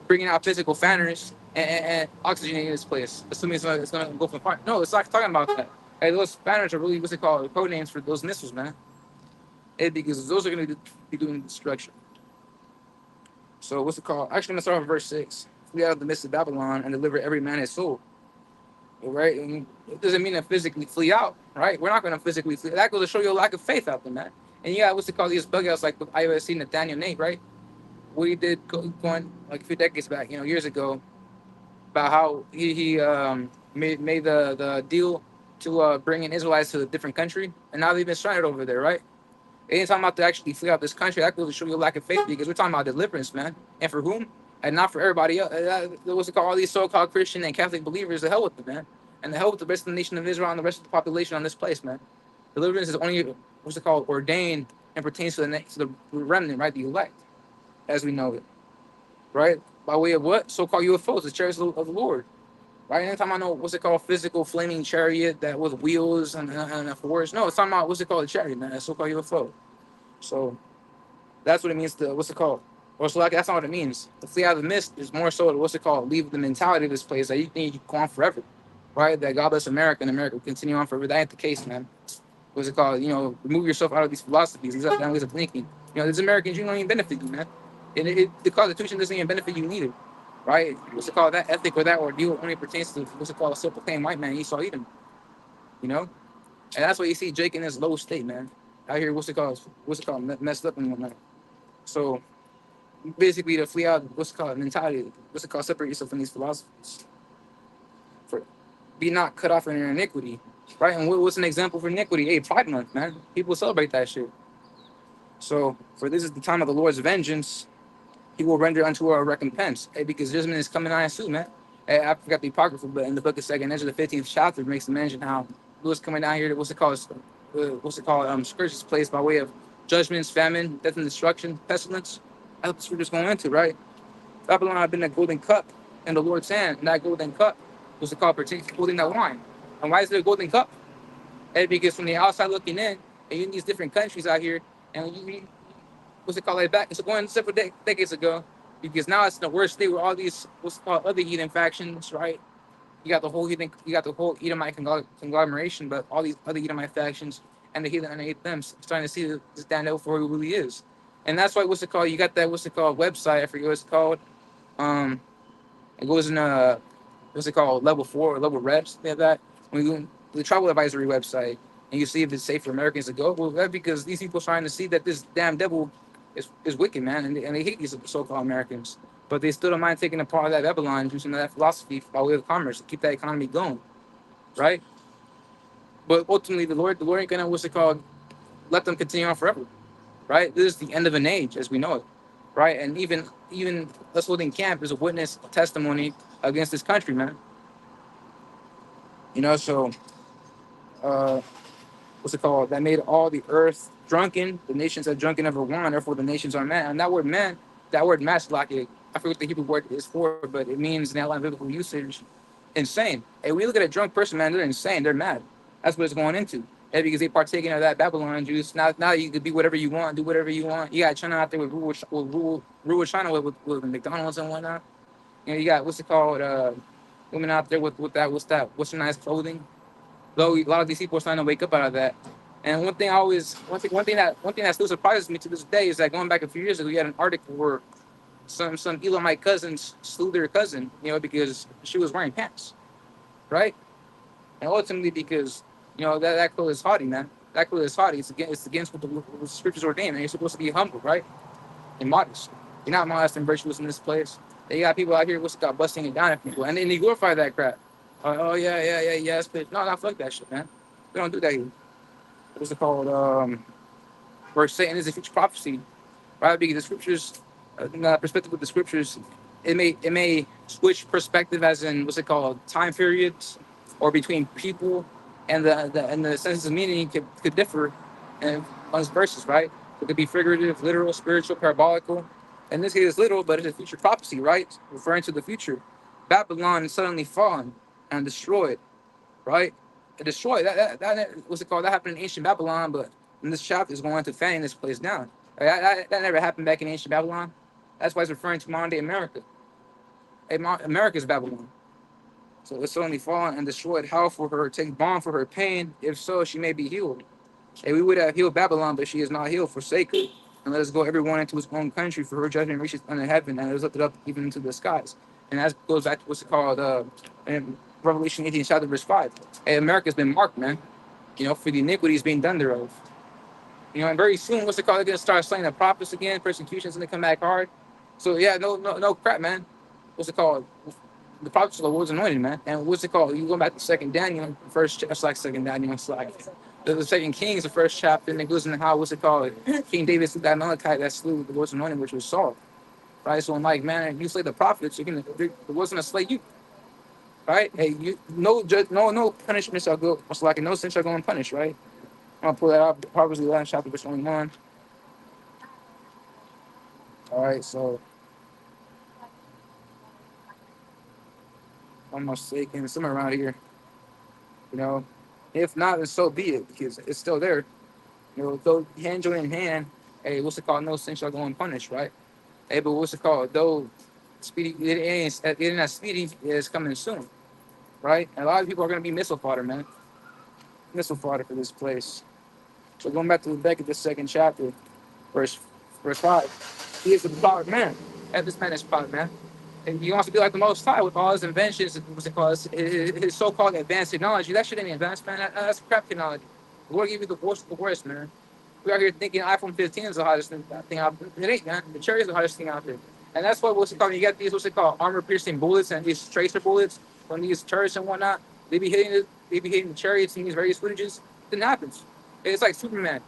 Speaker 1: bringing out physical fanners and oxygenating this place, assuming it's gonna go from fire. No, it's not talking about that. Hey, those fanners are really what's it called, code names for those missiles, man. Because those are gonna be doing destruction. So what's it called? Actually, I'm gonna start with verse 6. Flee out of the midst of Babylon and deliver every man his soul. Right? And it doesn't mean to physically flee out, right? We're not gonna physically flee. That goes to show you a lack of faith out there, man. And you got what's it called, these bug outs like with IOSC Nathaniel Nate, right? We did going like a few decades back, years ago, about how he made the deal to bring in Israelites to a different country, and now they've been stranded over there, right? They ain't talking about to actually flee out this country. That goes to show you a lack of faith, because we're talking about deliverance, man. And for whom? And not for everybody else. What's it called? All these so-called Christian and Catholic believers, the hell with them, man. And the hell with the rest of the nation of Israel and the rest of the population on this place, man. Deliverance is only, what's it called, ordained and pertains to the remnant, right? The elect, as we know it, right? By way of what? So-called UFOs, the chariots of the Lord, right? Anytime I know what's it called, physical flaming chariot that with wheels and a horse. No, it's talking about what's it called, a chariot, man. That's so-called UFO. So that's what it means to, what's it called? Or so like that's not what it means. To flee out of the mist is more so what's it called? Leave the mentality of this place that you think you can go on forever, right? That God bless America and America will continue on forever. That ain't the case, man. What's it called? Remove yourself out of these philosophies, these other ways of thinking. These Americans, you don't even benefit you, man. And the Constitution doesn't even benefit you neither, right? What's it called? That ethic or that ordeal only pertains to what's it called? A self-proclaimed white man, Esau Edom, you know? And that's why you see Jake in this low state, man. Out here, what's it called, messed up and whatnot. So basically, to flee out, what's it called, mentality, what's it called, separate yourself from these philosophies. For be not cut off in your iniquity, right? And what's an example for iniquity? Hey, Pride Month, man. People celebrate that shit. So, for this is the time of the Lord's vengeance, he will render unto our recompense. Hey, because judgment is coming on soon, man. Hey, I forgot the apocryphal, but in the book of Second Ezra, the 15th chapter, makes the mention how Lord's coming down here to scourge this place by way of judgments, famine, death and destruction, pestilence. That's what we're just going into, right? Babylon had been a golden cup in the Lord's hand, and that golden cup was called particularly holding that wine. And why is it a golden cup? Hey, because from the outside looking in, and you're in these different countries out here, and what's it called, like back, it's going several decades ago, because now it's in the worst state where all these what's called other heathen factions, right? You got the whole Edomite conglomeration, but all these other Edomite factions and the heathen underneath them starting to see this damn devil for who he really is. And that's why what's it called? You got that what's it called website? I forget what it's called. It goes in what's it called, level 4 or level reps. They have that when you go the travel advisory website and you see if it's safe for Americans to go. Well, that's because these people are trying to see that this damn devil is wicked, man, and they hate these so-called Americans. But they still don't mind taking a part of that Babylon, using that philosophy by way of commerce to keep that economy going, right? But ultimately, the Lord ain't gonna what's it called, let them continue on forever, right? This is the end of an age as we know it, right? And even us holding camp is a witness, a testimony against this country, man. So what's it called? That made all the earth drunken. The nations are drunken ever wine. Therefore, the nations are mad. And that word "man," that word "mas," like I forget what the Hebrew word is for, but it means in that line of biblical usage, insane. Hey, we look at a drunk person, man, they're insane. They're mad. That's what it's going into. Hey, because they partaking of that Babylon juice. Now you could be whatever you want, do whatever you want. You got China out there with rule China with McDonald's and whatnot. You got what's it called? Women out there with what's nice clothing. Though a lot of these people are starting to wake up out of that. And one thing that still surprises me to this day is that going back a few years ago, you had an article where some Elamite cousins slew their cousin, because she was wearing pants, right? And ultimately because that clothes is haughty, man. That clothes is haughty. It's against what the scriptures ordain, and you're supposed to be humble, right? And modest. You're not modest and virtuous in this place. They got people out here what's got busting it down at people, and then they glorify that crap. Oh yeah, yeah, yeah, yes, but no, not fuck that shit, man. We don't do that here. What's it called? Where Satan is a future prophecy, right? Because the scriptures, in the perspective of the scriptures, it may switch perspective as in what's it called time periods, or between people, and the sense of meaning could differ, in one's verses, right? It could be figurative, literal, spiritual, parabolical. In this case, it's literal, but it's a future prophecy, right? Referring to the future. Babylon is suddenly fallen and destroyed, right? It destroyed what's it called? That happened in ancient Babylon, but in this chapter is going to fan this place down. That never happened back in ancient Babylon. That's why it's referring to modern day America. Hey, America's Babylon. So it's suddenly fallen and destroyed. How for her take balm for her pain? If so, she may be healed. Hey, we would have healed Babylon, but she is not healed. Forsake her, and let us go everyone into his own country. For her judgment reaches under heaven, and it is lifted up even into the skies. And that goes back to what's it called in Revelation 18 chapter verse 5. Hey, America's been marked, man. For the iniquities being done thereof. And very soon, what's it called? They're gonna start slaying the prophets again. Persecution's gonna come back hard. So yeah, no crap, man. What's it called? The prophets of the Lord's anointed, man. And what's it called? You go back to Second Daniel, first. It's like Second Daniel. It's like the Second Kings, the first chapter, and it goes into how what's it called? King David slew that Amalekite that slew the Lord's anointed, which was Saul. Right. So I'm like, man, if you slay the prophets, the Lord's gonna slay you. Right. Hey, no punishment shall go. It's like no sin shall go unpunished. Right. I'm gonna pull that up. Proverbs 11 chapter verse 21. All right. So I'm mistaken, somewhere around here. You know, if not, then so be it, because it's still there. Though hand joined in hand, hey, what's it called? No sin shall go unpunished, right? Hey, but what's it called? Though speedy, it ain't that speedy is coming soon, right? And a lot of people are gonna be missile fodder, man. Missile fodder for this place. So going back to Rebecca, the second chapter, verse verse 5. He is the proud man. And this man is proud, man. And he wants to be like the Most High with all his inventions, what's it called? His so-called advanced technology. That shit ain't advanced, man. That's crap technology. The Lord give you the worst of the worst, man. We are here thinking iPhone 15 is the hottest thing out there. It ain't, man. The Cherry is the hottest thing out there. And that's what, what's it called? You get these, what's it called? Armor-piercing bullets and these tracer bullets from these turrets and whatnot. They be hitting the chariots in these various footages. Nothing happens. It's like Superman.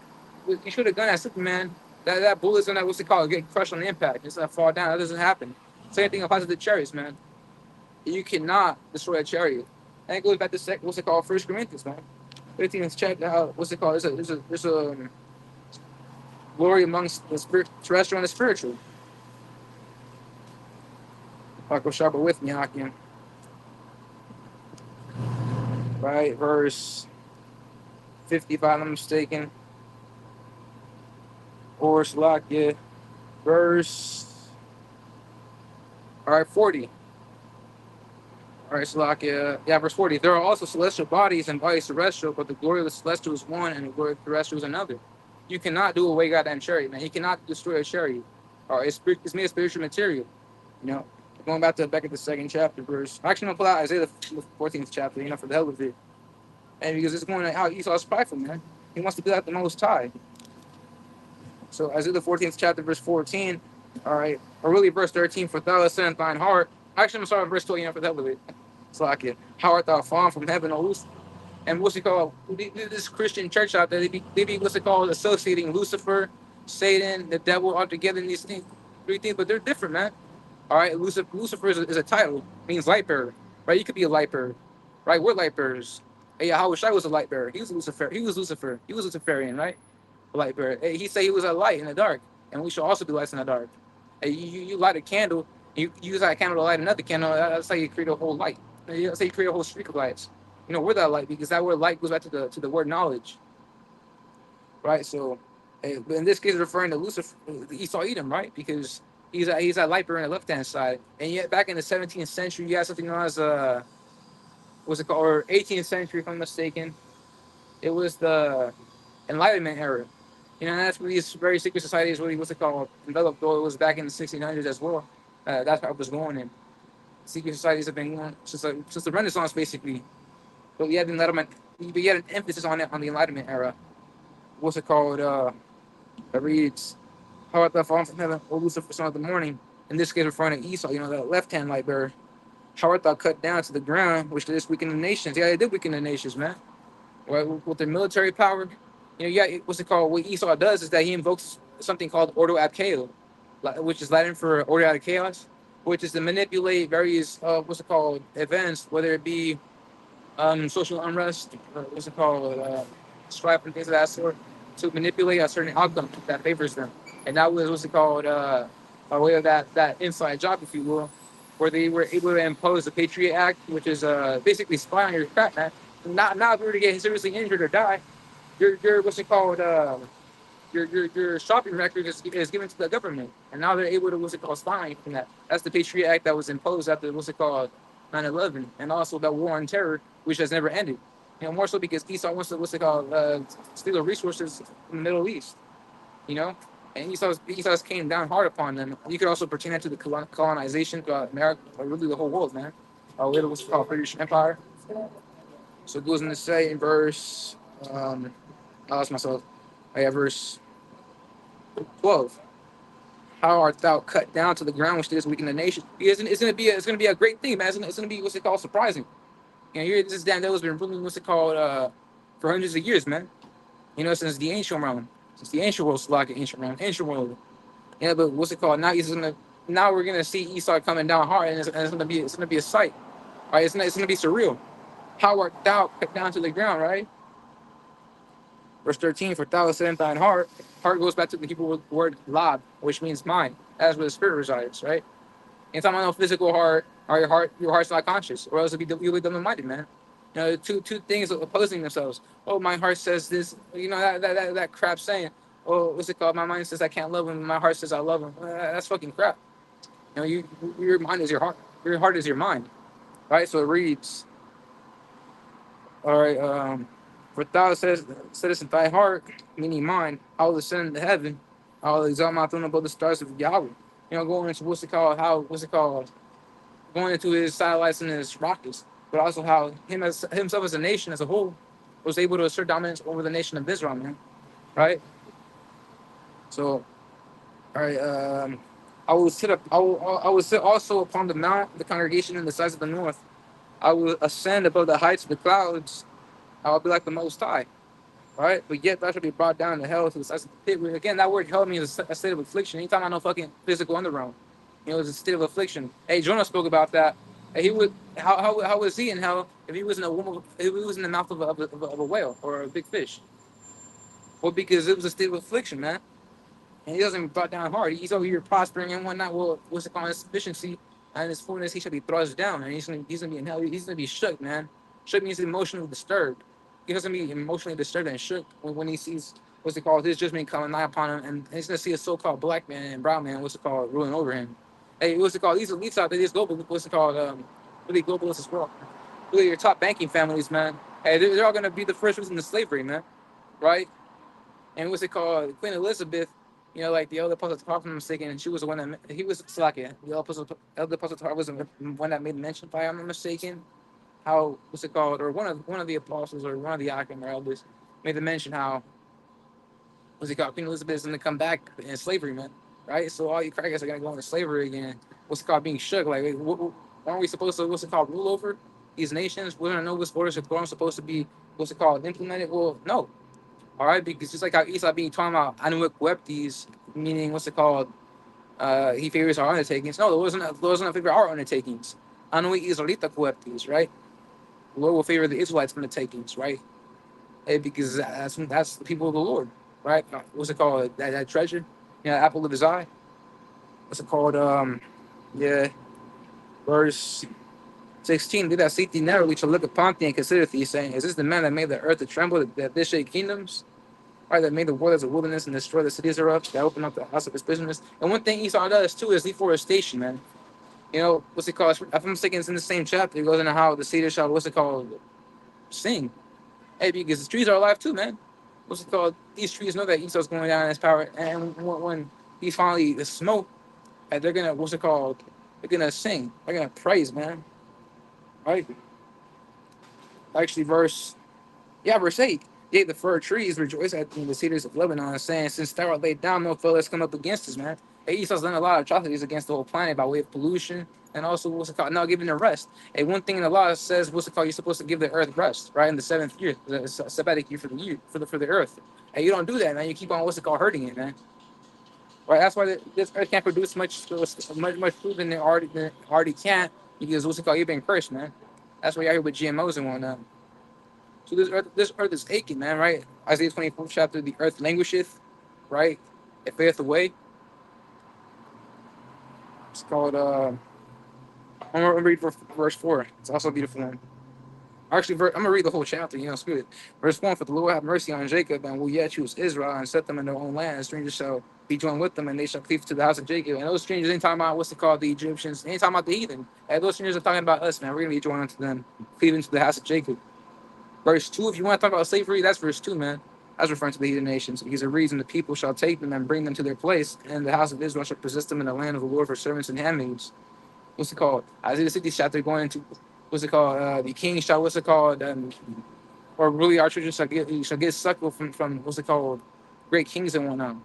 Speaker 1: You should have gone at Superman. That bullet's gonna, what's it called? Get crushed on impact. It's gonna fall down. That doesn't happen. Same thing applies to the chariots, man. You cannot destroy a chariot. And it goes back to what's it called? First Corinthians, man. 15th chapter. What's it called? There's a glory amongst the spirit, terrestrial and the spiritual. Paco Sharper with me, Hakim. Right, verse 55, I'm mistaken. Or Salakia, verse. All right, 40. All right, Salakia. Yeah, verse 40. There are also celestial bodies and bodies terrestrial, but the glory of the celestial is one and the glory of the terrestrial is another. You cannot do away goddamn chariot, man. You cannot destroy a chariot. It's made of spiritual material. You know, going back at the second chapter, verse. Actually, I'm gonna pull out Isaiah the 14th chapter. For the hell of it, and because it's going out Esau's prideful, man. He wants to be like the Most High. So Isaiah the 14th chapter, verse 14. All right, or really verse 13. For thou hast said in thine heart. Actually, I'm sorry, verse 12. For the hell of it. It's like it. How art thou fallen from heaven, O Lucifer? And what's it called? This Christian church out there, they be what's it called? Associating Lucifer, Satan, the devil all together in these things, three things, but they're different, man. All right, Lucifer is a title, means light bearer, right? You could be a light bearer, right? We're light bearers. Hey, I wish I was a light bearer. He was Lucifer. He was Lucifer. He was Luciferian, right? A light bearer. Hey, he said he was a light in the dark, and we should also be lights in the dark. Hey, you light a candle, you use that candle to light another candle. That's how you create a whole light. That's how you create a whole streak of lights. We're that light because that word light goes back to the word knowledge, right? So, but in this case, referring to Lucifer, Esau Edom, right? Because he's a light bearer on the left hand side, and yet back in the 17th century, you had something known as what's it called, or 18th century, if I'm mistaken. It was the Enlightenment era. That's where these very secret societies really, what's it called, developed. Though it was back in the 1600s as well. That's how it was going. And secret societies have been going since the Renaissance, basically. But we had the Enlightenment. We had an emphasis on it on the Enlightenment era. What's it called? It reads, "How art thou fallen from heaven, O Lucifer, son of the morning?" In this case, referring to Esau. That left hand light bearer. How art thou cut down to the ground, which didst weaken the nations? Yeah, they did weaken the nations, man. Right, with their military power. Yeah, what's it called? What Esau does is that he invokes something called Ordo ad Chaos, which is Latin for order out of chaos, which is to manipulate various what's it called events, whether it be social unrest, what's it called, strife and things of that sort, to manipulate a certain outcome that favors them. And that was what's it called, by way of that inside job, if you will, where they were able to impose the Patriot Act, which is basically spy on your crap, man. Not if you were to get seriously injured or die, your what's it called, your shopping record is given to the government, and now they're able to what's it called spy on you from that. That's the Patriot Act that was imposed after what's it called 9/11, and also that war on terror, which has never ended. More so because Esau wants to what's it called steal the resources from the Middle East. You know, and Esau's came down hard upon them. You could also pertain that to the colonization throughout America, or really the whole world, man. With what's called British Empire. So it goes on to say in verse, I lost myself. I have verse 12. How art thou cut down to the ground, which is weaken the nation? It's gonna be a great thing, man. It's gonna be what's it called surprising. Here this damn devil's been ruling what's it called for hundreds of years, man. Since the ancient realm, since the ancient world, like ancient realm, ancient world. Yeah, but what's it called? Now we're gonna see Esau coming down hard, and it's gonna be a sight, right? It's gonna be surreal. How art thou cut down to the ground, right? Verse 13, for thou hast said in thine heart. Heart goes back to the Hebrew word lab, which means mind. That's where the spirit resides, right? Anytime I know physical heart, or your heart's not conscious, or else you'll be double-minded, man. Two things opposing themselves. Oh, my heart says this. That crap saying. Oh, what's it called? My mind says I can't love him. My heart says I love him. That's fucking crap. Your mind is your heart. Your heart is your mind, right? So it reads, all right. For thou saidst in thy heart, meaning mind, I will ascend into heaven. I will exalt my throne above the stars of Yahweh. Going into what's it called? Going into his satellites and his rockets, but also how himself as a nation as a whole was able to assert dominance over the nation of Israel, man. Right? So, all right, I will sit up. I will sit also upon the mount, the congregation in the sides of the north. I will ascend above the heights of the clouds. I will be like the Most High. All right, but yet thou shalt be brought down to hell, to the sides of the pit. Again, that word hell means a state of affliction. Anytime I know fucking physical underground, it's a state of affliction. Hey, Jonah spoke about that. He would how was he in hell if he was in a womb, if he was in the mouth of a whale or a big fish? Well, because it was a state of affliction, man. And he doesn't be brought down hard. He's over here prospering and whatnot. Well, what's it called? His sufficiency and his fullness, he shall be thrust down, and he's gonna be in hell. He's gonna be shook, man. Shook means emotionally disturbed. He doesn't be emotionally disturbed and shook when he sees what's it called, his judgment coming nigh upon him, and he's gonna see a so-called black man and brown man, what's it called, ruling over him. Hey, what's it called? These elites out there, these global, what's it called, really globalists as well. Really, your top banking families, man. Hey, they're all gonna be the first ones into slavery, man. Right? And what's it called? Queen Elizabeth, like the elder apostle Paul, if I'm mistaken, she was the one that he was Salakia. The elder apostle Paul was the one that made mention, if I'm not mistaken. How what's it called? Or one of the apostles or one of the Akim or elders made the mention how what's it called? Queen Elizabeth is gonna come back in slavery, man. Right? So all you crackers are gonna go into slavery again. What's it called? Being shook. Like, aren't we supposed to what's it called? Rule over these nations? We're gonna know which orders are supposed to be what's it called? Implemented? Well, no. All right, because just like how Esau being talking about Anuak Weptis, meaning what's it called? He favors our undertakings. No, those not favor our undertakings. Anuak Israelita Weptis, right? The Lord will favor the Israelites' undertakings, right? Because that's the people of the Lord, right? What's it called? That treasure, apple of his eye. What's it called? Yeah, verse 16. Did that seek thee narrowly to look upon thee and consider thee, saying, is this the man that made the earth to tremble, that this shake kingdoms? Right, that made the world as a wilderness and destroy the cities thereof, that opened up the house of his prisoners. And one thing Esau does too is deforestation, man. What's it called? If I'm mistaken, it's in the same chapter. It goes into how the cedar shall, what's it called, sing. Hey, because the trees are alive too, man. What's it called? These trees know that Esau's going down in his power, and when he's finally the smoke, they're gonna, what's it called? They're gonna sing. They're gonna praise, man. Right? Actually, verse 8. Yea, the fir trees rejoice at the cedars of Lebanon, saying, since thou art laid down, no foe has come up against us, man. Hey, Esau's done a lot of atrocities against the whole planet by way of pollution, and also what's it called, not giving them rest. And one thing in the law says what's it called, you're supposed to give the earth rest, right? In the seventh year, the sabbatic year for the earth. And you don't do that, man. You keep on what's it called, hurting it, man. Right? That's why this earth can't produce much food than it already can, because what's it called, you've been cursed, man. That's why you're here with GMOs and whatnot. So this earth is aching, man, right? Isaiah 24th chapter, the earth languisheth, right? It fadeth away. It's called I'm gonna read verse 4. It's also a beautiful one. Actually, I'm gonna read the whole chapter. Screw it. Verse 1: For the Lord have mercy on Jacob, and will yet choose Israel, and set them in their own land. And strangers shall be joined with them, and they shall cleave to the house of Jacob. And those strangers ain't talking about what's it called, the Egyptians. They ain't talking about the heathen. And those strangers are talking about us, man. We're gonna be joined to them, cleaving to the house of Jacob. Verse 2: If you want to talk about slavery, that's verse 2, man. That's referring to the heathen nations, because it reads, "And the people shall take them and bring them to their place, and the house of Israel shall possess them in the land of the Lord for servants and handmaids." What's it called? Isaiah 60 chapter going into what's it called? The king shall what's it called? Or really our children shall get suckled from what's it called? Great kings and whatnot.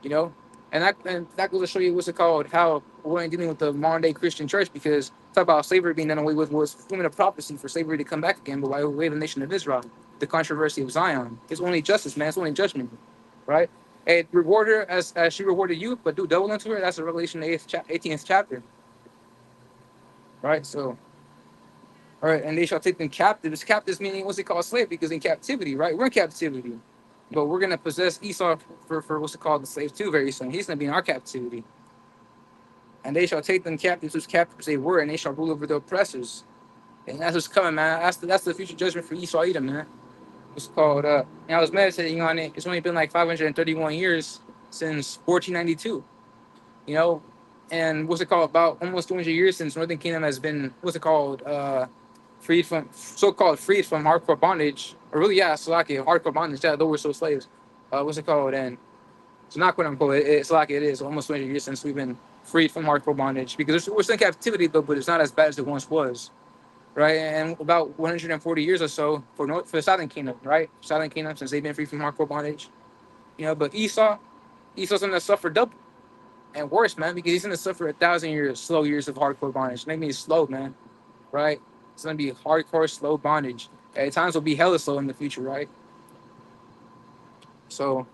Speaker 1: You know, and that goes to show you what's it called? How we're ain't dealing with the modern day Christian church, because talk about slavery being done away with was fulfillment of prophecy for slavery to come back again, but why way the nation of Israel? The controversy of Zion. It's only justice, man. It's only judgment, right? And reward her as she rewarded you, but do double unto her. That's the Revelation 18th chapter, right? So, all right, and they shall take them captives. Captives meaning what's it called, slave, because in captivity, right? We're in captivity, but we're gonna possess Esau for what's it called, the slave too very soon. He's gonna be in our captivity, and they shall take them captives whose captives they were, and they shall rule over the oppressors. And that's what's coming, man. That's the future judgment for Esau Edom, man. What's called and I was meditating on it. It's only been like 531 years since 1492. You know, and what's it called? About almost 200 years since Northern Kingdom has been what's it called? Freed from hardcore bondage, or really, yeah, Slovakia, hardcore bondage. Yeah, though we're still slaves. What's it called? And it's not quote unquote. It's Slovakia. It is almost 20 years since we've been freed from hardcore bondage, because we're still in captivity though, but it's not as bad as it once was, right? And about 140 years or so for the Southern Kingdom, right? Southern Kingdom, since they've been free from hardcore bondage, But Esau's gonna suffer double and worse, man, because he's gonna suffer 1,000 years, slow years of hardcore bondage. Make me slow, man, right? It's gonna be hardcore, slow bondage. At times will be hella slow in the future, right? So,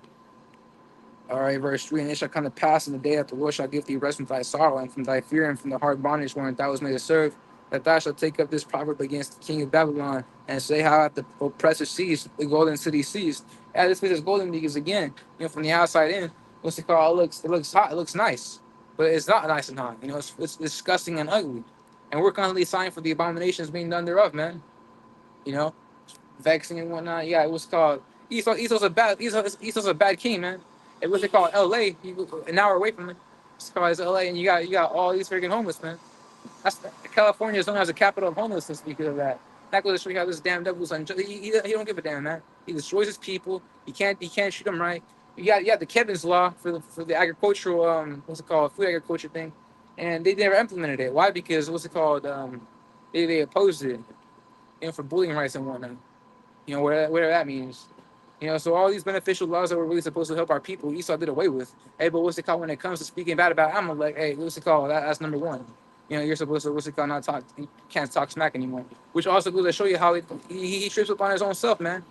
Speaker 1: all right, verse 3: And it shall come to pass in the day that the Lord shall give thee rest from thy sorrow and from thy fear and from the hard bondage wherein thou was made to serve, that thou shalt take up this proverb against the king of Babylon and say, how hath the oppressor seized, the golden city seized. Yeah, this place is golden because, again, from the outside in, what's it called? It looks hot, it looks nice, but it's not nice and hot. It's disgusting and ugly. And we're constantly sighing for the abominations being done thereof, man. You know, vexing and whatnot. Yeah, it was called Esau's a bad king, man. It was called L.A. An hour away from it. It's called L.A. and you got all these freaking homeless, man. California is known as the capital of homelessness because of that. That goes to show you how this damn devil's unjust. He don't give a damn, man. He destroys his people. He can't shoot them right. You got the Kevin's law for the agricultural what's it called, food agriculture thing, and they never implemented it. Why? Because what's it called, they opposed it, for bullying rights and whatnot. Whatever that means. So all these beneficial laws that were really supposed to help our people, Esau did away with. Hey, but what's it called when it comes to speaking bad about Amalek? Hey, what's it called? That's number one. You're supposed to, what's it called, not talk, you can't talk smack anymore. Which also goes to show you how he trips up on his own self, man.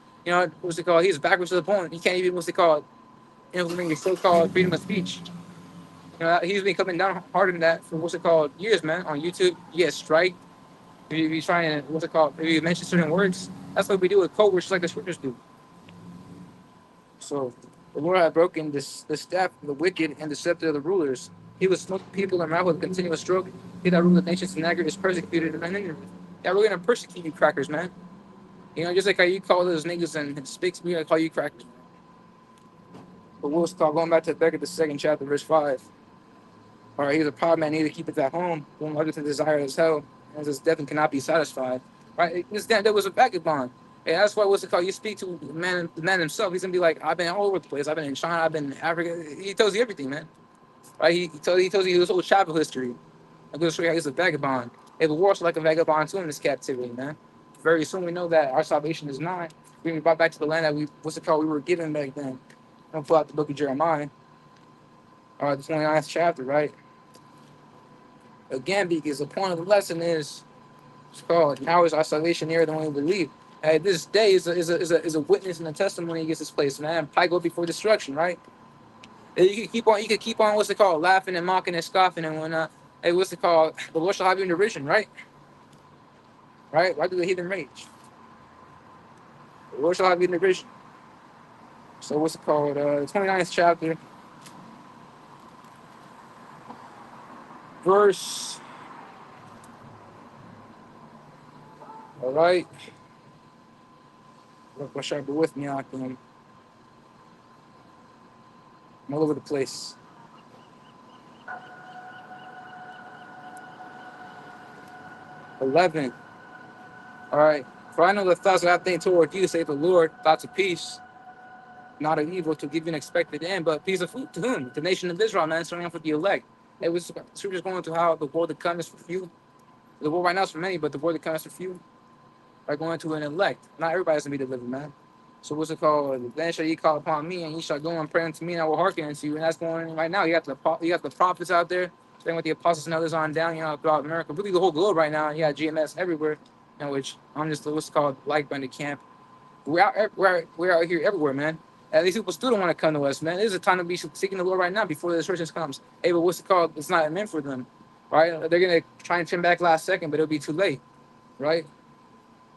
Speaker 1: What's it called? He's backwards to the point. He can't even, what's it called, implement your so-called freedom of speech. He's been coming down harder than that for, what's it called, years, man. On YouTube, you get strike. If you try and, what's it called, if you mention certain words, that's what we do with code words, like the scriptures do. So the Lord had broken the staff of the wicked and the scepter of the rulers. He would smote the people and mouth with a continuous stroke. He that ruled the nations in anger is persecuted and unhindered. Yeah, we're gonna persecute you crackers, man. Just like how you call those niggas and speaks, we're gonna call you crackers. But what's called, going back to Beckett, the second chapter, verse 5. All right, he's a proud man, neither keepeth at home, whom other to desire as hell, and his death and cannot be satisfied. Right? This damn that was a vagabond. And that's why, what's it called? You speak to the man himself, he's gonna be like, I've been all over the place. I've been in China, I've been in Africa. He tells you everything, man. Right? He tells you his whole travel history. I'm gonna show you how he's a vagabond. Hey, the world's like a vagabond too in this captivity, man. Very soon we know that our salvation is not. We're gonna be brought back to the land that we were given back then. I'm gonna pull out the book of Jeremiah. All right, the 29th chapter, right? Again, because the point of the lesson is it's called now is our salvation nearer than we believe. Hey, this day is a witness and a testimony against this place, man. Probably go before destruction, right? You could keep on what's it called, laughing and mocking and scoffing and whatnot. Hey, what's it called? The Lord shall have you in derision, right? Right? Why do the heathen rage? The Lord shall have you in derision. So what's it called? 29th chapter, verse. All right. Look, sharp with me, I'm all over the place. 11. All right. For I know the thoughts that I think toward you, say the Lord, thoughts of peace, not of evil, to give you an expected end, but peace of food to whom? The nation of Israel, man, starting off with the elect. It was scriptures going to how the world to come is for few. The world right now is for many, but the world to come is for few. Are going to an elect. Not everybody's gonna be delivered, man. So what's it called? Then shall ye call upon me, and ye shall go and pray unto me, and I will hearken unto you. And that's going on right now. You got the prophets out there, starting with the apostles and others on down, throughout America, really the whole globe right now. You got GMS everywhere, which I'm just what's called like-minded camp. We're out here everywhere, man. At least people still don't want to come to us, man. This is a time to be seeking the Lord right now before the destruction comes. Hey, but what's it called? It's not meant for them, right? They're gonna try and turn back last second, but it'll be too late, right?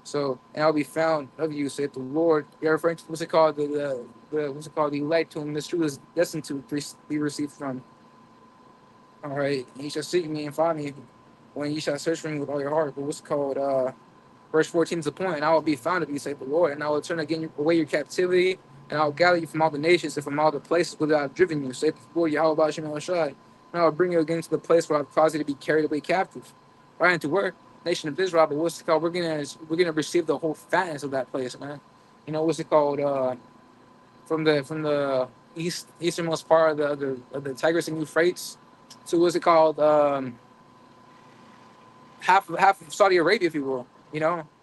Speaker 1: So, and I'll be found of you, said the Lord. You're referring to what's it called? The what's it called? The light to whom this truth is destined to be received from. All right. And you shall seek me and find me when you shall search for me with all your heart. But what's it called? Verse 14 is the point. And I will be found of you, said the Lord. And I will turn again away your captivity. And I will gather you from all the nations and from all the places whither I have driven you, said the Lord, Yahweh Shem Shai. And I will bring you again to the place where I've caused you to be carried away captive. Right into where? Nation of Israel, but what's it called? We're gonna receive the whole fatness of that place, man. What's it called? From the easternmost part of the Tigris and Euphrates to what's it called? Half of Saudi Arabia, if you will.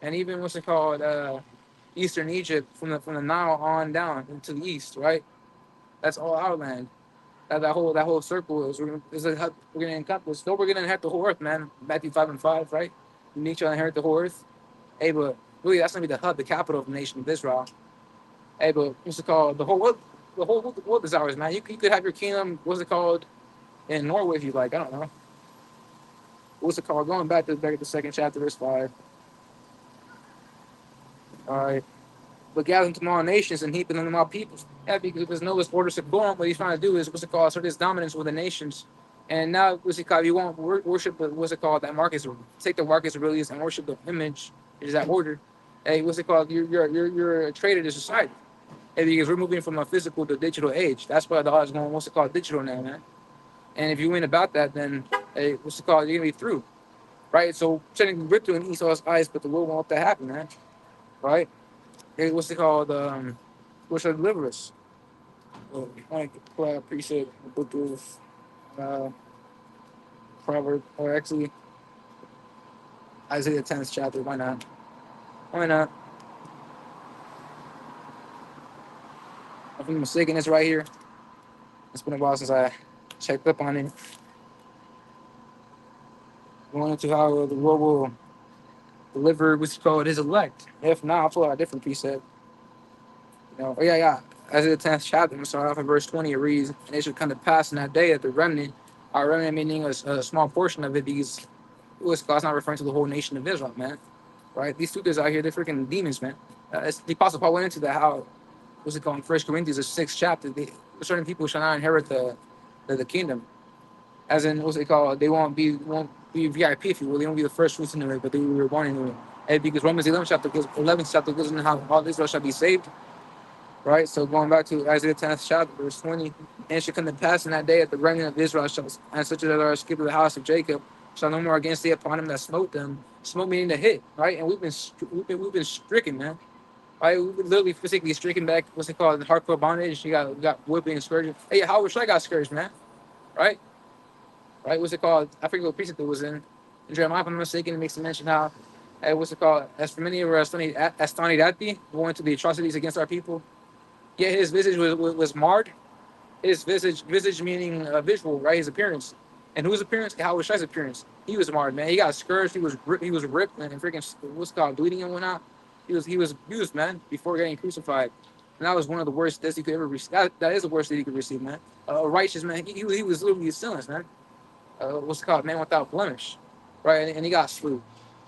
Speaker 1: And even what's it called? Eastern Egypt from the Nile on down into the east, right? That's all our land. That whole circle we're gonna encompass. No, we're gonna inherit the whole earth, man. Matthew 5:5, right? You need to inherit the whole earth. Hey, but really, that's gonna be the hub, the capital of the nation of Israel. Hey, but what's it called? The whole world is ours, man. You could have your kingdom. What's it called? In Norway, if you like. I don't know. What's it called? Going back to the second chapter, verse 5. All right. But gathering them all nations and heaping them among all peoples. Yeah, because there's no order sublime. What he's trying to do is what's it called? Assert his dominance with the nations. And now what's it called? You won't worship what's it called? That Marcus take the Marcus Aurelius and worship the image. Is that order? Hey, what's it called? You're a traitor to society. Hey, because we're moving from a physical to digital age. That's why the is going what's it called? Digital now, man. And if you win about that, then hey, what's it called? You're gonna be through. Right? So technically we're through in Esau's eyes, but the Lord won't let that happen, man. Right? Hey, what's it called? What shall deliver us? I appreciate the book of Proverbs, or actually Isaiah 10th chapter. Why not? Why not? If I'm mistaken, it's right here. It's been a while since I checked up on it. Going into how the Lord will deliver what's called his elect. If not, I'll pull out a different precept. Oh yeah. Isaiah 10th chapter, I'm sorry, off in verse 20, it reads, and it shall come to pass in that day that the remnant, our remnant meaning a small portion of it, because God's not referring to the whole nation of Israel, man. Right? These students out here, they're freaking demons, man. The Apostle Paul went into that, how, what's it called, in 1 Corinthians, the 6th chapter, certain people shall not inherit the kingdom. As in, what's it called, they won't be VIP, if you will. They won't be the first fruits in it, but they will be reborn in it. And because Romans 11th chapter gives them how all Israel shall be saved. Right, so going back to Isaiah 10th chapter, verse 20, and it shall come to pass in that day that the remnant of Israel shall, and such as are escaped of the house of Jacob, shall no more against thee upon him that smote them. Smote meaning to hit, right? And we've been stricken, man. Right, we've been literally physically stricken back. What's it called? Hardcore bondage. You got whipping and scourging. Hey, Howard Shai got scourged, man. Right, What's it called? I forget what precept it was in. In Jeremiah, if I'm not mistaken, it makes a mention how. Hey, what's it called? As for many were astonished at thee, going to the atrocities against our people. Yeah, his visage was marred. His visage meaning visual, right? His appearance. And whose appearance? Howard Shai's appearance. He was marred, man. He got scourged. He was ripped and freaking what's it called bleeding and whatnot. He was abused, man, before getting crucified. And that was one of the worst deaths he could ever receive. That is the worst that he could receive, man. A righteous man. He was literally sinless, man. What's it called? Man without blemish, right? And he got slew.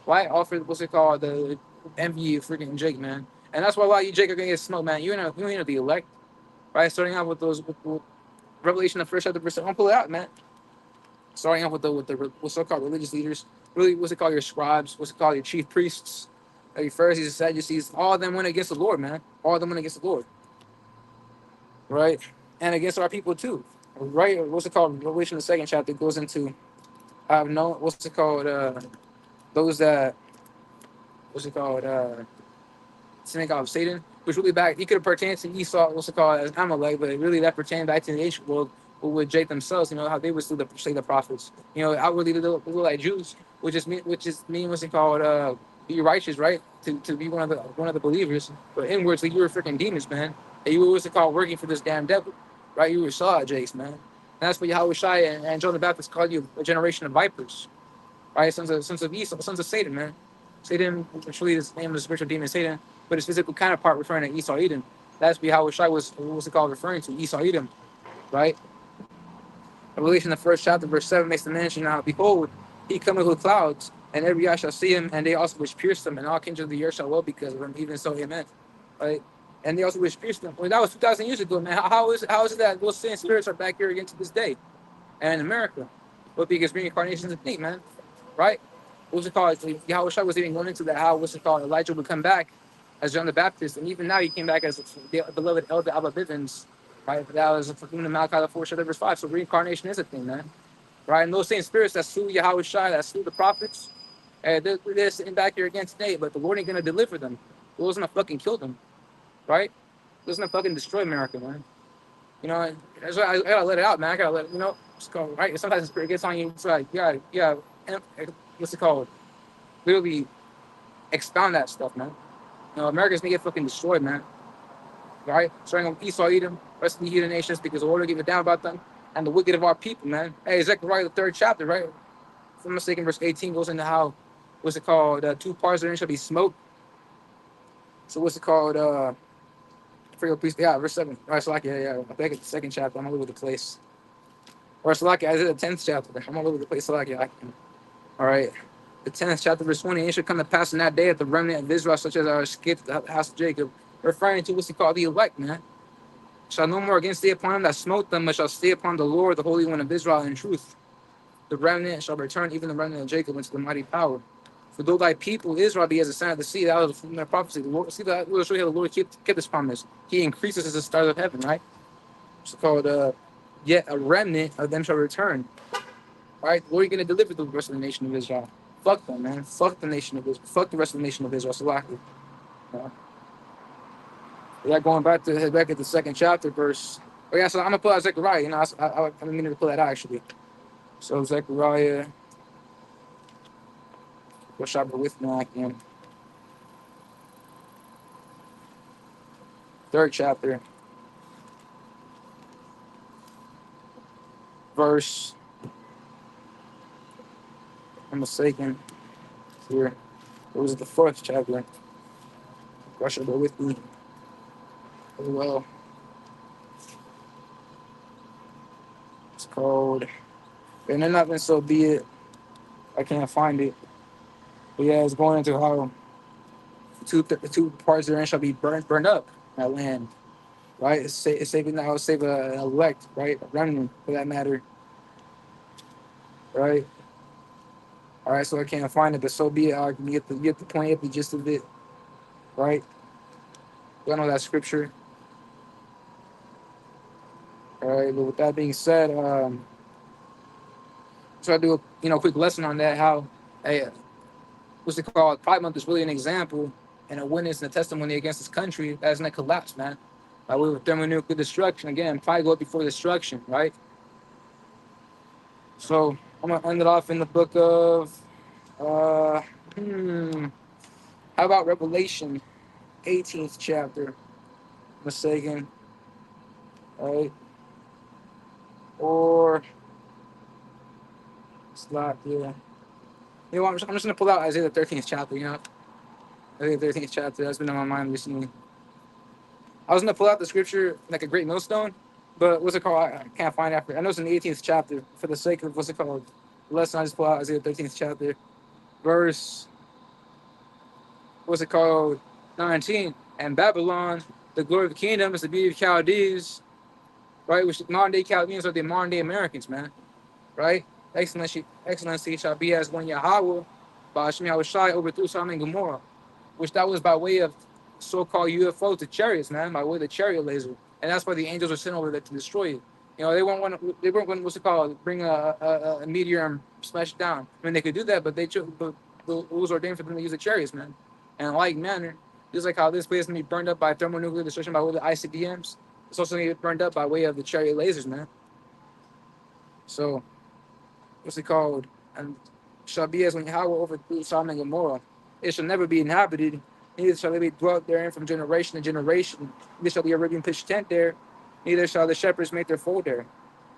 Speaker 1: Why offered what's it called? The envy of freaking Jake, man. And that's why a lot of you Jake are gonna get smoked, man. You ain't know the elect, right? Starting out with with Revelation the first chapter, verse. I'm gonna pull it out, man. Starting off with the what's so-called religious leaders, really what's it called, your scribes, what's it called, your chief priests, your Pharisees and Sadducees, all of them went against the Lord, man. All of them went against the Lord, right? And against our people too, right? What's it called? Revelation the second chapter goes into I've known what's it called, those that what's it called, synagogue of Satan, which really back he could have pertained to Esau, what's it called, as Amalek, but really that pertained back to the ancient world with Jake themselves, how they would slay the prophets. Outwardly they look like Jews, which is mean what's it called, be righteous, right? To be one of the believers, but inwardly you were freaking demons, man. And you were what's it called working for this damn devil, right? You were saw Jakes, man. And that's what Yahweh Shai and John the Baptist called you a generation of vipers, right? Sons of Esau, sons of Satan, man. Satan, actually, his name is the spiritual demon Satan, but his physical counterpart referring to Esau Edom. That's how Shai was, what's it called, referring to Esau Edom, right? Revelation, the first chapter, verse 7 makes the mention now, behold, he cometh with clouds, and every eye shall see him, and they also which pierced him, and all kings of the earth shall well because of him, even so, amen. Right? And they also which pierced him. Well, that was 2,000 years ago, man. How is it that those same spirits are back here again to this day? And in America? Well, because reincarnation is a thing, man. Right? What's it called? Yahweh Shai was even going into that, how, what's it called, Elijah would come back as John the Baptist, and even now he came back as the beloved elder Abba Bivens, right? That was from the Malachi the 4th chapter verse 5. So reincarnation is a thing, man. Right? And those same spirits that slew Yahweh Shai, that slew the prophets, and they're sitting back here again today, but the Lord ain't gonna deliver them. The Lord's gonna fucking kill them, right? The Lord's gonna fucking destroy America, man. That's why I gotta let it out, man. I gotta let it's called, right? Sometimes the spirit gets on you, it's like, yeah, what's it called? Literally expound that stuff, man. America's gonna get fucking destroyed, man. Right? Starting with Esau, Edom, rest of the heathen nations, because the Lord will give it down about them, and the wicked of our people, man. Hey, Zechariah the third chapter, right? If I'm mistaken, verse 18 goes into how, what's it called? Two parts therein shall be smoked. So what's it called? For your priest, yeah, verse 7. All right, so like, yeah. I think it's the second chapter. I'm all over the place. Or so like, I did the 10th chapter. I'm all over the place. So like, yeah, all right. The 10th chapter, verse 20. It shall come to pass in that day that the remnant of Israel, such as are escaped the house of Jacob, referring to what's he called the elect, man, shall no more again stay upon them that smote them, but shall stay upon the Lord, the Holy One of Israel, in truth. The remnant shall return, even the remnant of Jacob, into the mighty power. For though thy people Israel be as the sand of the sea, that was from their prophecy. The Lord, see that we'll show you how the Lord kept this promise. He increases as the stars of heaven, right? It's called yet a remnant of them shall return. Right? The Lord, you're gonna deliver the rest of the nation of Israel. Fuck them, man. Fuck the nation of Israel. Fuck the rest of the nation of Israel. So like, yeah, going back to head back at the second chapter, verse. Oh yeah, so I'm gonna pull out Zechariah. I've been meaning to pull that out actually. So Zechariah, what chapter with me? I can. Third chapter, verse. I'm mistaken. Here, it was the fourth chapter. Russia, go with me. Oh well, it's called. And then nothing. So be it. I can't find it. But yeah, it's going into how the two parts therein shall be burned up in that land. Right? It's saving now. Save an elect, right? A remnant for that matter, right? All right, so I can't find it, but so be it. I can get the point, get the gist of it, right? I know that scripture. All right, but with that being said, so I do a quick lesson on that. How, hey, what's it called? Pride Month is really an example and a witness and a testimony against this country that is going to collapse, man. Like with thermonuclear destruction again, pride go before destruction, right? So I'm gonna end it off in the book of, uh, how about Revelation, 18th chapter, mistaken, right? Or It's a lot, yeah. You know what? I'm just gonna pull out Isaiah the 13th chapter. You know, Isaiah the 13th chapter. That's been on my mind recently. I was gonna pull out the scripture like a great millstone, but what's it called? I can't find it. I know it's in the 18th chapter. For the sake of what's it called, lesson, I just pull out Isaiah 13th chapter, verse what's it called, 19. And Babylon, the glory of the kingdom, is the beauty of Chaldees, right? Which modern day Chaldeans are the modern day Americans, man, right? Excellency shall be as when Yahweh, by Hashem Yahushai, overthrew Sodom and Gomorrah, which that was by way of so-called UFO to chariots, man, by way of the chariot laser, and that's why the angels were sent over there to destroy it. You know, they weren't going to what's it called, bring a meteor and smash it down. I mean, they could do that, but but it was ordained for them to use the chariots, man. And in like manner, just like how this place is going to be burned up by thermonuclear destruction by way of the ICBMs, it's also going to get burned up by way of the chariot lasers, man. So, what's it called? And shall be as when Yahweh overthrew Sodom and Gomorrah. It shall never be inhabited, neither shall they be dwelt therein from generation to generation. Neither shall the Arabian pitch tent there, neither shall the shepherds make their fold there.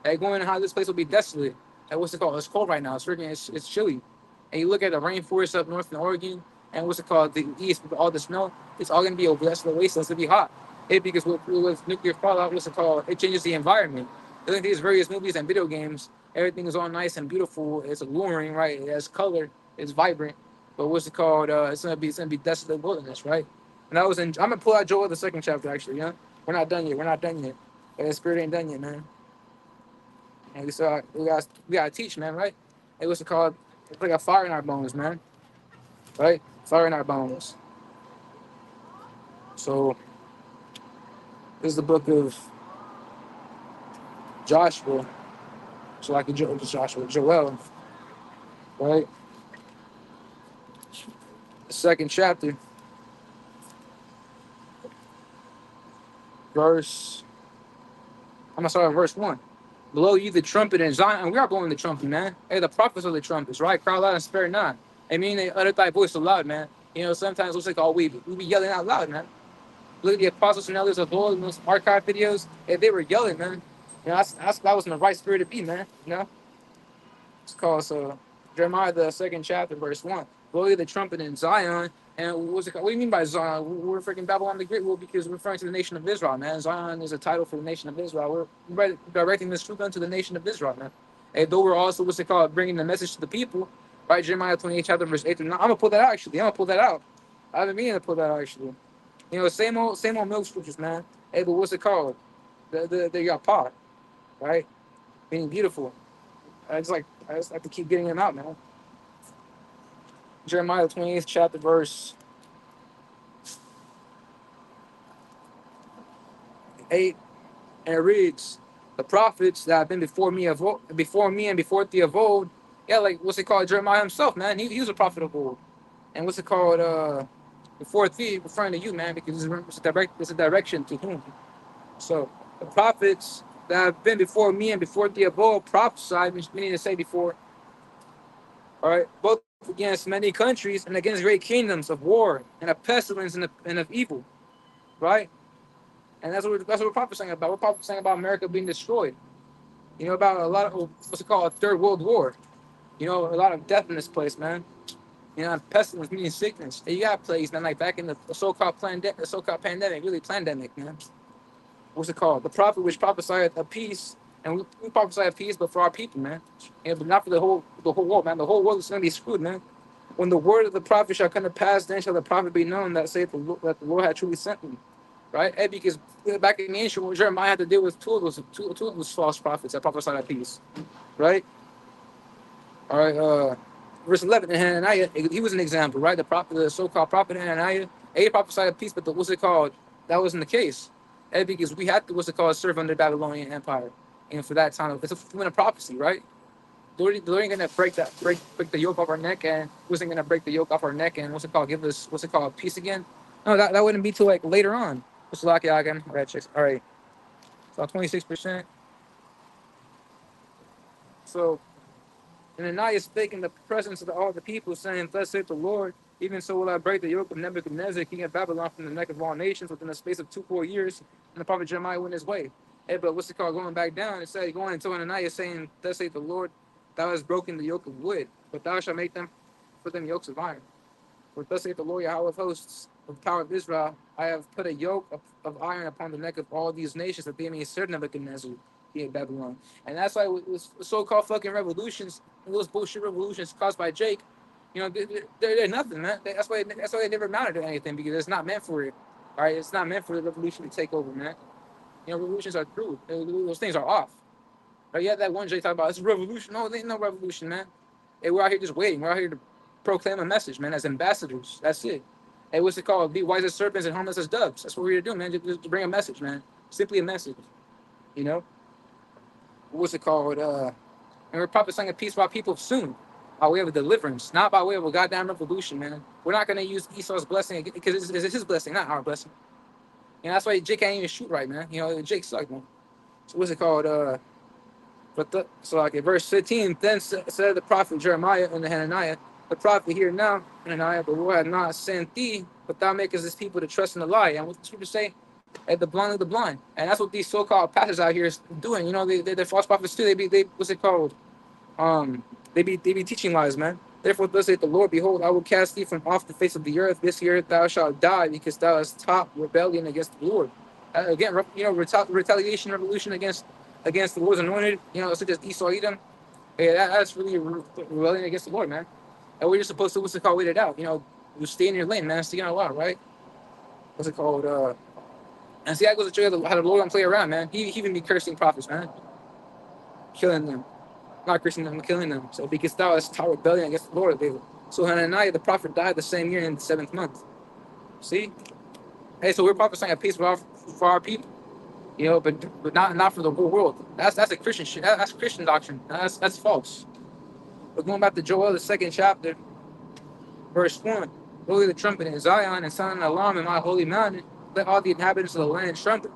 Speaker 1: Like going how this place will be desolate. Like what's it called? It's cold right now. It's chilly. And you look at the rainforest up north in Oregon, and what's it called? The east with all the snow. It's all gonna be a desolate wasteland. It's gonna be hot. Because with nuclear fallout, what's it called? It changes the environment. Look at these various movies and video games. Everything is all nice and beautiful. It's alluring, right? It has color. It's vibrant. But what's it called? It's gonna be desolate wilderness, right? And I'm gonna pull out Joel the second chapter actually. Yeah, we're not done yet. We're not done yet. The spirit ain't done yet, man. And we gotta teach, man, right? It was called. It's like a fire in our bones, man. Right? Fire in our bones. So this is the book of Joshua. So like Joel, right? The second chapter, verse. I'm gonna start at verse 1. Blow ye the trumpet in Zion. And we are blowing the trumpet, man. Hey, the prophets are the trumpets, right? Cry loud and spare not. I mean, they utter thy voice so loud, man. You know, sometimes it's like, oh, we be yelling out loud, man. Look at the apostles and elders of old in those archive videos. Hey, they were yelling, man. You know, that was in the right spirit to be, man. You know? It's called Jeremiah the second chapter, verse 1. Blow ye the trumpet in Zion. And what's it called? What do you mean by Zion? We're freaking Babylon the Great. Well, because we're referring to the nation of Israel, man. Zion is a title for the nation of Israel. We're directing this truth unto the nation of Israel, man. And though we're also, what's it called, bringing the message to the people, right? Jeremiah 28, chapter, verse 8 through 9. I'm going to pull that out, actually. I'm going to pull that out. I've been meaning to pull that out, actually. You know, same old milk scriptures, man. Hey, but what's it called? The Yapah, right? Being beautiful. I just like to keep getting them out, man. Jeremiah 28th chapter, verse 8, and it reads, "The prophets that have been before me and before thee of old." Yeah, like what's it called? Jeremiah himself, man. He was a prophet of old. And what's it called? Before thee, referring to you, man, because it's a direction to whom. So the prophets that have been before me and before thee of old prophesied, meaning to say before. All right, both against many countries and against great kingdoms of war and of pestilence and of evil, right? And that's what we're prophesying about. We're prophesying about America being destroyed. You know, about a lot of what's it called, a third world war. You know, a lot of death in this place, man. You know, pestilence meaning sickness. And you got plagues, man. Like back in the so-called pandemic, really pandemic, man. What's it called? The prophet which prophesied a peace, and we prophesy a peace, but for our people, man. Yeah, but not for the whole world, man. The whole world is gonna be screwed, man. When the word of the prophet shall come to pass, then shall the prophet be known that saith that the Lord had truly sent me. Right? And because back in the ancient world, Jeremiah had to deal with two of those false prophets that prophesied at peace. Right? All right, verse 11, and Hananiah, he was an example, right? The so-called prophet Hananiah, he prophesied of peace, but what's it called? That wasn't the case. And because we had to, what's it called, serve under the Babylonian Empire. And for that time, it's a fulfillment of prophecy, right? The Lord ain't gonna break the yoke off our neck, and wasn't gonna break the yoke off our neck, and what's it called, give us, what's it called, peace again? No, that wouldn't be till like later on. What's lucky again? All right, chicks. All right. So 26%. So, and Ananias spake in the presence of all the people, saying, "Thus saith the Lord, even so will I break the yoke of Nebuchadnezzar, king of Babylon, from the neck of all nations within the space of 2 full years." And the prophet Jeremiah went his way. Hey, but what's it called? Going back down, it said, going into Ananias saying, "Thus saith the Lord." Thou hast broken the yoke of wood, but thou shalt make them for them yokes of iron. For thus saith the Lord Yahweh of hosts, of the power of Israel, I have put a yoke of iron upon the neck of all these nations, that they may serve Nebuchadnezzar, king of Babylon. And that's why it was so-called fucking revolutions, those bullshit revolutions caused by Jake, they're nothing, man. That's why they never amounted to anything, because it's not meant for it. All right, it's not meant for the revolution to take over, man. Revolutions are through. Those things are off. Right? Yeah, that one Jake talk about it's a revolution. No, there ain't no revolution, man. Hey, we're out here just waiting. We're out here to proclaim a message, man, as ambassadors. That's it. Hey, what's it called? Be wise as serpents and harmless as doves. That's what we're here to do, man. Just to bring a message, man. Simply a message. You know? What's it called? And we're prophesying a peace for our people soon, by way of a deliverance, not by way of a goddamn revolution, man. We're not going to use Esau's blessing because it's his blessing, not our blessing. That's why Jake can't even shoot right, man. Jake sucked, man. So what's it called? Verse 15, then said the prophet Jeremiah unto Hananiah, the prophet, hear now, Hananiah, the Lord hath not sent thee, but thou makest this people to trust in the lie. And what the scripture say? At the blind of the blind. And that's what these so-called pastors out here is doing. They're false prophets too. They what's it called? They be teaching lies, man. Therefore, thus saith the Lord, behold, I will cast thee from off the face of the earth. This year thou shalt die, because thou hast taught rebellion against the Lord. Again, retaliation, revolution against the Lord's anointed. Such as Esau, Edom. Yeah, that's really rebellion against the Lord, man. And we're just supposed to what's it called? Wait it out. You stay in your lane, man. Stay on a lot, right? What's it called? And see, that goes to show you how the Lord don't play around, man. He even be cursing prophets, man, killing them. Not cursing them, killing them. So because thou hast taught rebellion against the Lord, so Hananiah the prophet died the same year in the 7th month. See? Hey, so we're prophesying a peace for our people, but not for the whole world. That's a Christian shit. That's Christian doctrine. That's false. But going back to Joel, the 2nd chapter, verse 1, blow the trumpet in Zion and sound an alarm in my holy mountain. Let all the inhabitants of the land trumpet.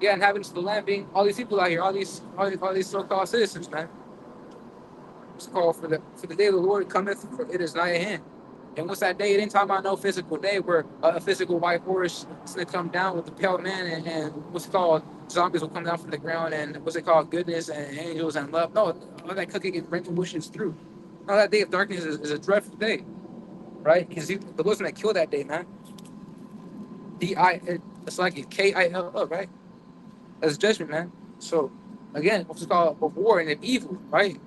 Speaker 1: Yeah, inhabitants of the land being all these people out here, all these so-called citizens, man. It's called for the day of the Lord cometh, for it is nigh at hand. And what's that day? It ain't talking about no physical day where a physical white horse is going to come down with the pale man and what's it called? Zombies will come down from the ground and what's it called? Goodness and angels and love. No, all that cookie can bring bushes through. No, that day of darkness is a dreadful day, right? Because the Lord's going to kill that day, man. It's like a K-I-L-L, right? That's judgment, man. So, again, what's it called? Of war and of evil, right?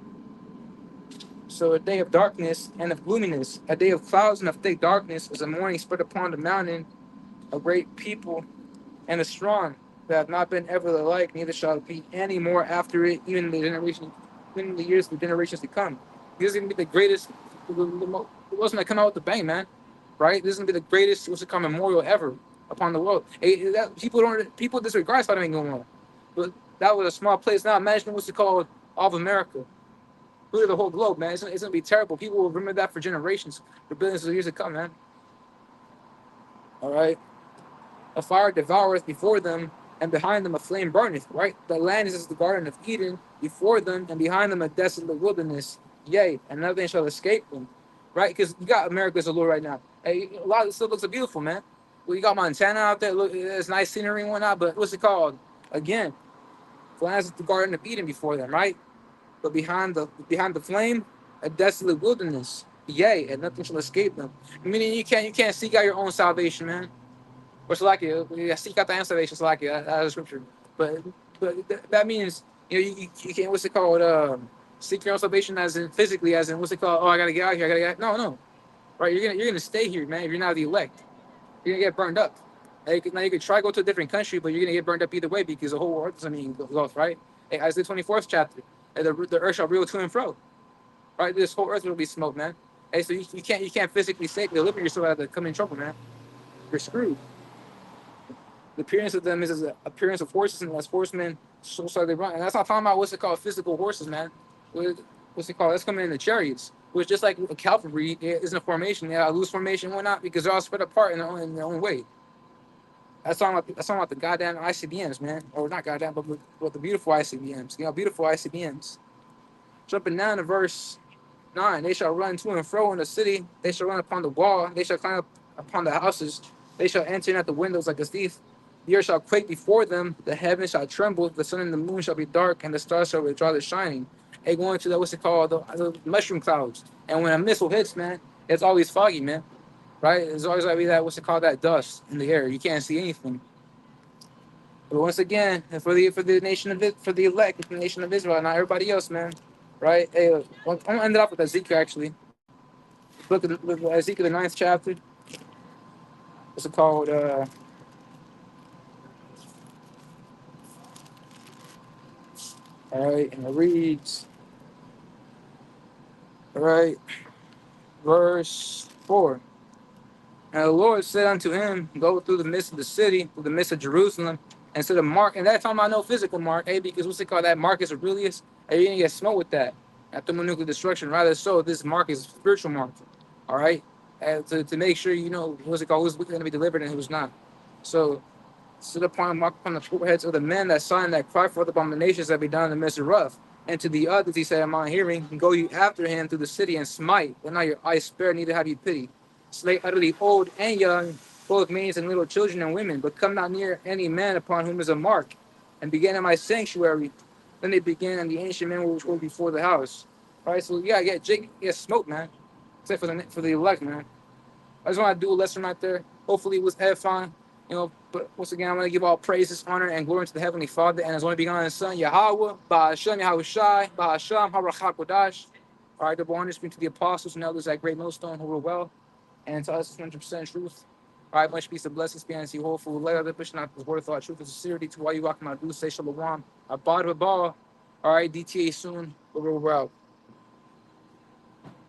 Speaker 1: So a day of darkness and of gloominess, a day of clouds and of thick darkness, is a morning spread upon the mountain, a great people and a strong that have not been ever the like, neither shall it be any more after it, even in the years of the generations to come. This is gonna be the greatest. It wasn't gonna come out with the bang, man. Right? This is gonna be the greatest what's it called memorial ever upon the world. People disregard Spider-Man going on, but that was a small place. Now imagine what's it called, all of America. Look at the whole globe, man. It's gonna be terrible. People will remember that for generations, for billions of years to come, man. All right. A fire devoureth before them, and behind them a flame burneth. Right. The land is as the garden of Eden, before them and behind them a desolate wilderness. Yea, and nothing shall escape them. Right. Because you got America as a Lord right now. Hey, a lot of this stuff looks beautiful, man. Well, you got Montana out there. Look, it's nice scenery and whatnot. But what's it called? Again, the land is the garden of Eden before them, right? But behind the flame, a desolate wilderness. Yea, and nothing shall escape them. Meaning you can't seek out your own salvation, man. Or Salakia, seek out the own salvation, Salakia, out of scripture. But that means you can't, what's it called? Seek your own salvation as in physically, as in what's it called? Oh, I gotta get out here. No. Right? You're gonna stay here, man. If you're not the elect, you're gonna get burned up. Now you could try to go to a different country, but you're gonna get burned up either way because the whole world doesn't mean goes, right? Hey, Isaiah 24th chapter. And the earth shall reel to and fro, right? This whole earth will be smoke, man. Hey, so you can't physically safely deliver yourself out of coming trouble, man. You're screwed. The appearance of them is as the appearance of horses, and as horsemen, so shall they run. And that's not talking about what's it called, physical horses, man. What's it called? That's coming in the chariots, which just like a cavalry isn't a formation, a loose formation, whatnot, because they're all spread apart in their own way. That's talking about the goddamn ICBMs, man. Or not goddamn, but the beautiful ICBMs. Beautiful ICBMs. Jumping down to verse 9. They shall run to and fro in the city. They shall run upon the wall. They shall climb up upon the houses. They shall enter in at the windows like a thief. The earth shall quake before them. The heavens shall tremble. The sun and the moon shall be dark, and the stars shall withdraw their shining. they go into the what's it called, the mushroom clouds. And when a missile hits, man, it's always foggy, man. Right? There's always like that what's it called, that dust in the air. You can't see anything. But once again, for the nation of it, for the elect, the nation of Israel, not everybody else, man. Right? Hey, I'm gonna end it off with Ezekiel actually. Look at Ezekiel the ninth chapter. What's it called? All right, and it reads, all right, verse 4. And the Lord said unto him, go through the midst of the city, through the midst of Jerusalem, and to the mark. And that's talking about no physical mark, because what's it called? That Marcus Aurelius, you didn't get smoked with that. Not thermonuclear destruction. Rather so, this mark is a spiritual mark. All right? And to make sure you know, what's it called, who's going to be delivered and who's not. So, to the point mark upon the foreheads of the men that sign that cry for the abominations that be done in the midst of rough. And to the others he said, am I hearing? Go you after him through the city and smite, but not your eyes spare, neither have you pity. Slay utterly old and young, both maids and little children and women, but come not near any man upon whom is a mark, and begin in my sanctuary. Then they began, and the ancient men which were before the house. All right, so yeah, Jake, smoke, man. Except for the elect, man. I just want to do a lesson right there. Hopefully it was edifying. But once again, I'm going to give all praises, honor, and glory to the Heavenly Father and His only begotten Son, Yahweh, Ba'ashem, Yahweh Shai, Ba'ashem, Harachak Kodash. All right, double honor speak to the apostles and elders at Great Millstone who were well, and to us 100% truth. All right, much peace and blessings be unto you, whole food. Let other pushing out this word of thought, truth, and sincerity to why you walk my do say shalom. Abad Babal. All right, DTA soon. We're out.